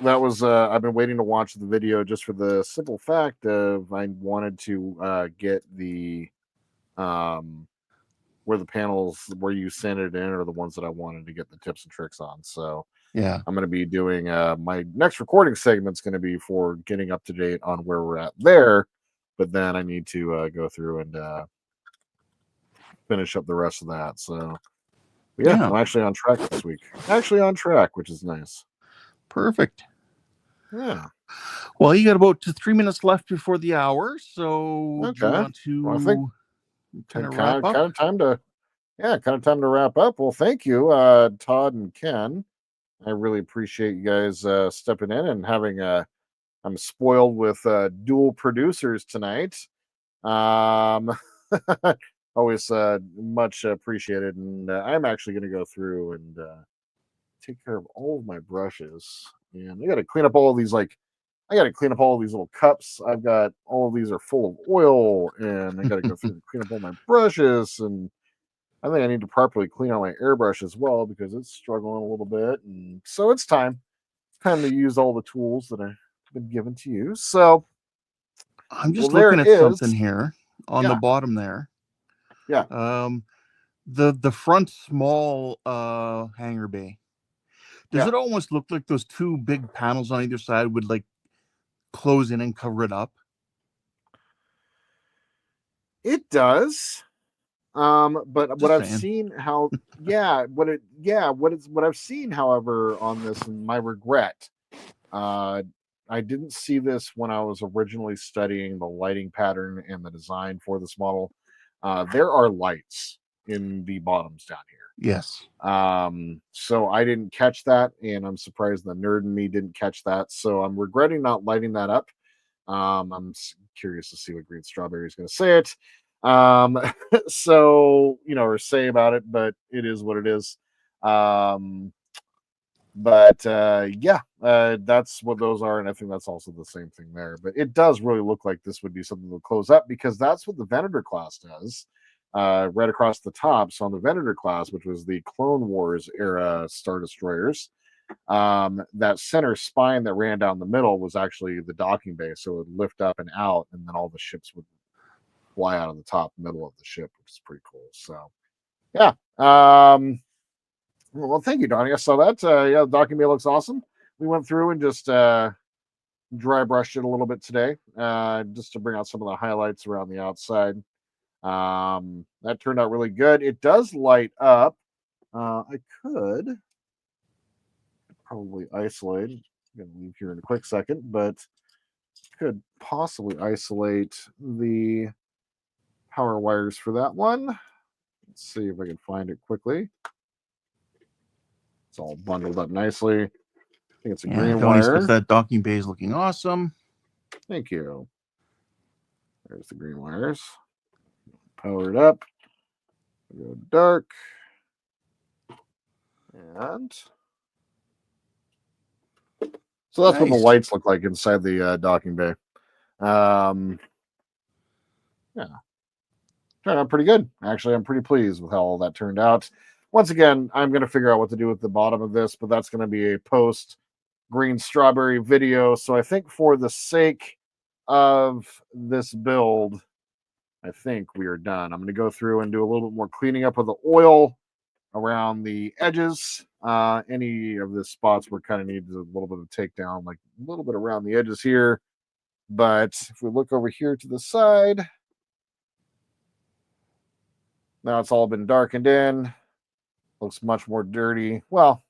That was I've been waiting to watch the video just for the simple fact of I wanted to get the where the panels where you sanded it in are the ones that I wanted to get the tips and tricks on. So yeah, I'm going to be doing my next recording segment's going to be for getting up to date on where we're at there, but then I need to go through and finish up the rest of that. So yeah, I'm actually on track this week. Actually on track, which is nice. Perfect. Yeah. Well, you got about 3 minutes left before the hour, so do you want to I think kind of wrap up? Kind of time to wrap up. Well, thank you, Todd and Ken. I really appreciate you guys stepping in and having I'm spoiled with dual producers tonight. Always much appreciated, and I'm actually going to go through and take care of all of my brushes, and I got to clean up all of these I got to clean up all of these little cups. I've got all of these are full of oil, and I got to go through and clean up all my brushes. And I think I need to properly clean out my airbrush as well because it's struggling a little bit. And so it's time to use all the tools that I've been given to you. So I'm just looking at something here on the bottom there. Yeah. The front small hangar bay. Does it almost look like those two big panels on either side would like close in and cover it up? It does. But what I've seen what I've seen, however, on this, and my regret, I didn't see this when I was originally studying the lighting pattern and the design for this model. There are lights in the bottoms down here. Yes. So I didn't catch that, and I'm surprised the nerd in me didn't catch that. So I'm regretting not lighting that up. I'm curious to see what Green Strawberry is going to say it. So or say about it, but it is what it is. That's what those are, and I think that's also the same thing there. But it does really look like this would be something to close up because that's what the Venator class does. Right across the top. So on the Venator class, which was the Clone Wars era Star Destroyers, that center spine that ran down the middle was actually the docking bay. So it would lift up and out, and then all the ships would fly out of the top middle of the ship, which is pretty cool. So yeah. Well, thank you, Donnie. I saw that. The docking bay looks awesome. We went through and just dry brushed it a little bit today, just to bring out some of the highlights around the outside. That turned out really good. It does light up. I could probably isolate. I'm gonna leave here in a quick second, but could possibly isolate the power wires for that one. Let's see if I can find it quickly. It's all bundled up nicely. I think it's a green wire. That docking bay is looking awesome. Thank you. There's the green wires. powered up. Go dark. And so that's what the Nice. lights look like inside the docking bay. Yeah. Turned out pretty good. Actually, I'm pretty pleased with how all that turned out. Once again, I'm going to figure out what to do with the bottom of this, but that's going to be a post green strawberry video. So I think for the sake of this build, I think we are done. I'm going to go through and do a little bit more cleaning up of the oil around the edges. Any of the spots where kind of needs a little bit of takedown, like a little bit around the edges here. But if we look over here to the side, now it's all been darkened in. Looks much more dirty. Well,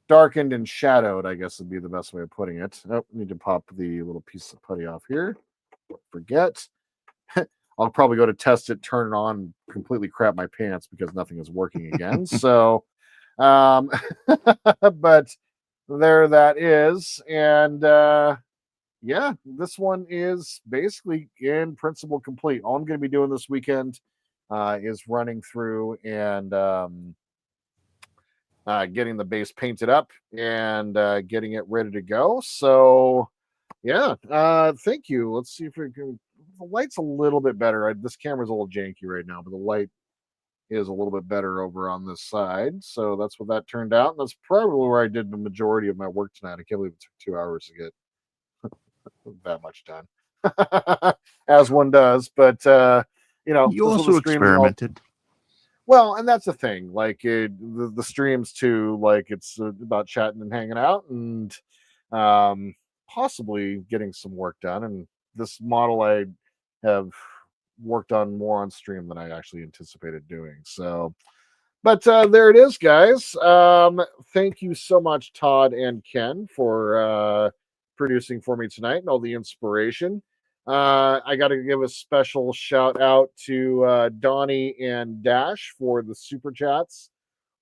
darkened and shadowed, I guess would be the best way of putting it. Oh, need to pop the little piece of putty off here. Forget. I'll probably go to test it, turn it on, completely crap my pants because nothing is working again. So, but there that is. And yeah, this one is basically in principle complete. All I'm going to be doing this weekend is running through and getting the base painted up and getting it ready to go. So, yeah, thank you. Let's see if we can. The light's a little bit better. This camera's a little janky right now, but the light is a little bit better over on this side. So that's what that turned out. And that's probably where I did the majority of my work tonight. I can't believe it took 2 hours to get that much done, as one does. But you also experimented. Well, and that's the thing. Like the streams too. Like it's about chatting and hanging out, and possibly getting some work done. And this model I have worked on more on stream than I actually anticipated doing. So, but there it is, guys. Thank you so much, Todd and Ken, for producing for me tonight and all the inspiration. I got to give a special shout out to Donnie and Dash for the super chats.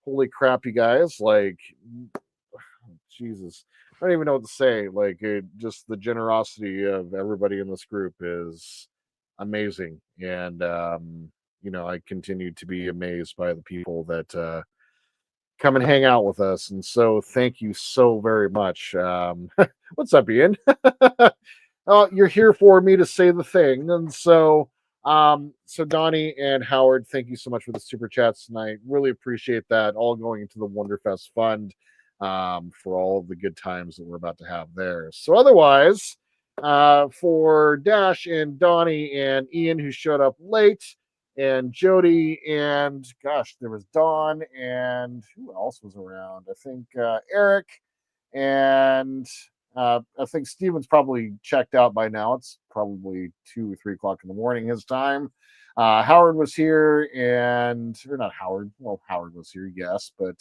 Holy crap, you guys! Like, Jesus, I don't even know what to say. Like, just the generosity of everybody in this group is amazing, and I continue to be amazed by the people that come and hang out with us. And so, thank you so very much. What's up, Ian? You're here for me to say the thing, and so Donnie and Howard, thank you so much for the super chats tonight. Really appreciate that. All going into the Wonderfest Fund for all of the good times that we're about to have there. So otherwise, for Dash and Donnie and Ian, who showed up late, and Jody, and gosh, there was Dawn, and who else was around? I think Eric, and I think Steven's probably checked out by now. It's probably 2 or 3 o'clock in the morning his time. Howard was here, or not Howard. Well, Howard was here, yes, but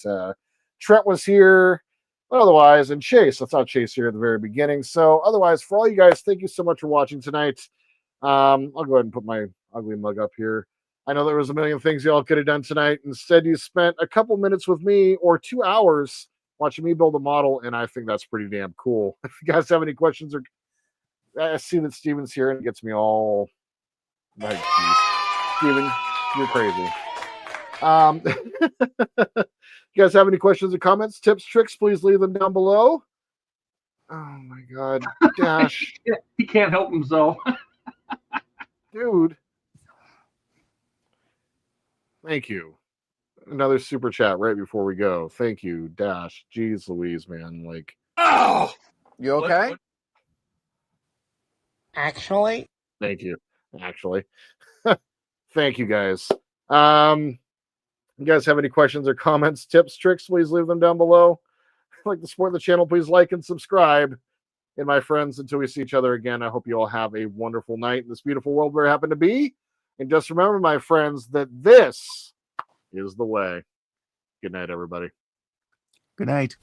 Trent was here. But otherwise, and Chase. I saw Chase here at the very beginning. So otherwise, for all you guys, thank you so much for watching tonight. I'll go ahead and put my ugly mug up here. I know there was a million things y'all could have done tonight. Instead, you spent a couple minutes with me, or 2 hours watching me build a model, and I think that's pretty damn cool. If you guys have any questions, or I see that Steven's here and it gets me all like, Steven, you're crazy. You guys have any questions or comments, tips, tricks, please leave them down below. Oh my God, Dash. He can't help himself. Dude. Thank you. Another super chat right before we go. Thank you, Dash. Jeez Louise, man. Like, oh, you okay? Actually. Thank you. Actually. Thank you, guys. You guys have any questions or comments, tips, tricks, please leave them down below. If you'd like to support the channel, please like and subscribe. And my friends, until we see each other again, I hope you all have a wonderful night in this beautiful world where I happen to be. And just remember, my friends, that this is the way. Good night, everybody. Good night.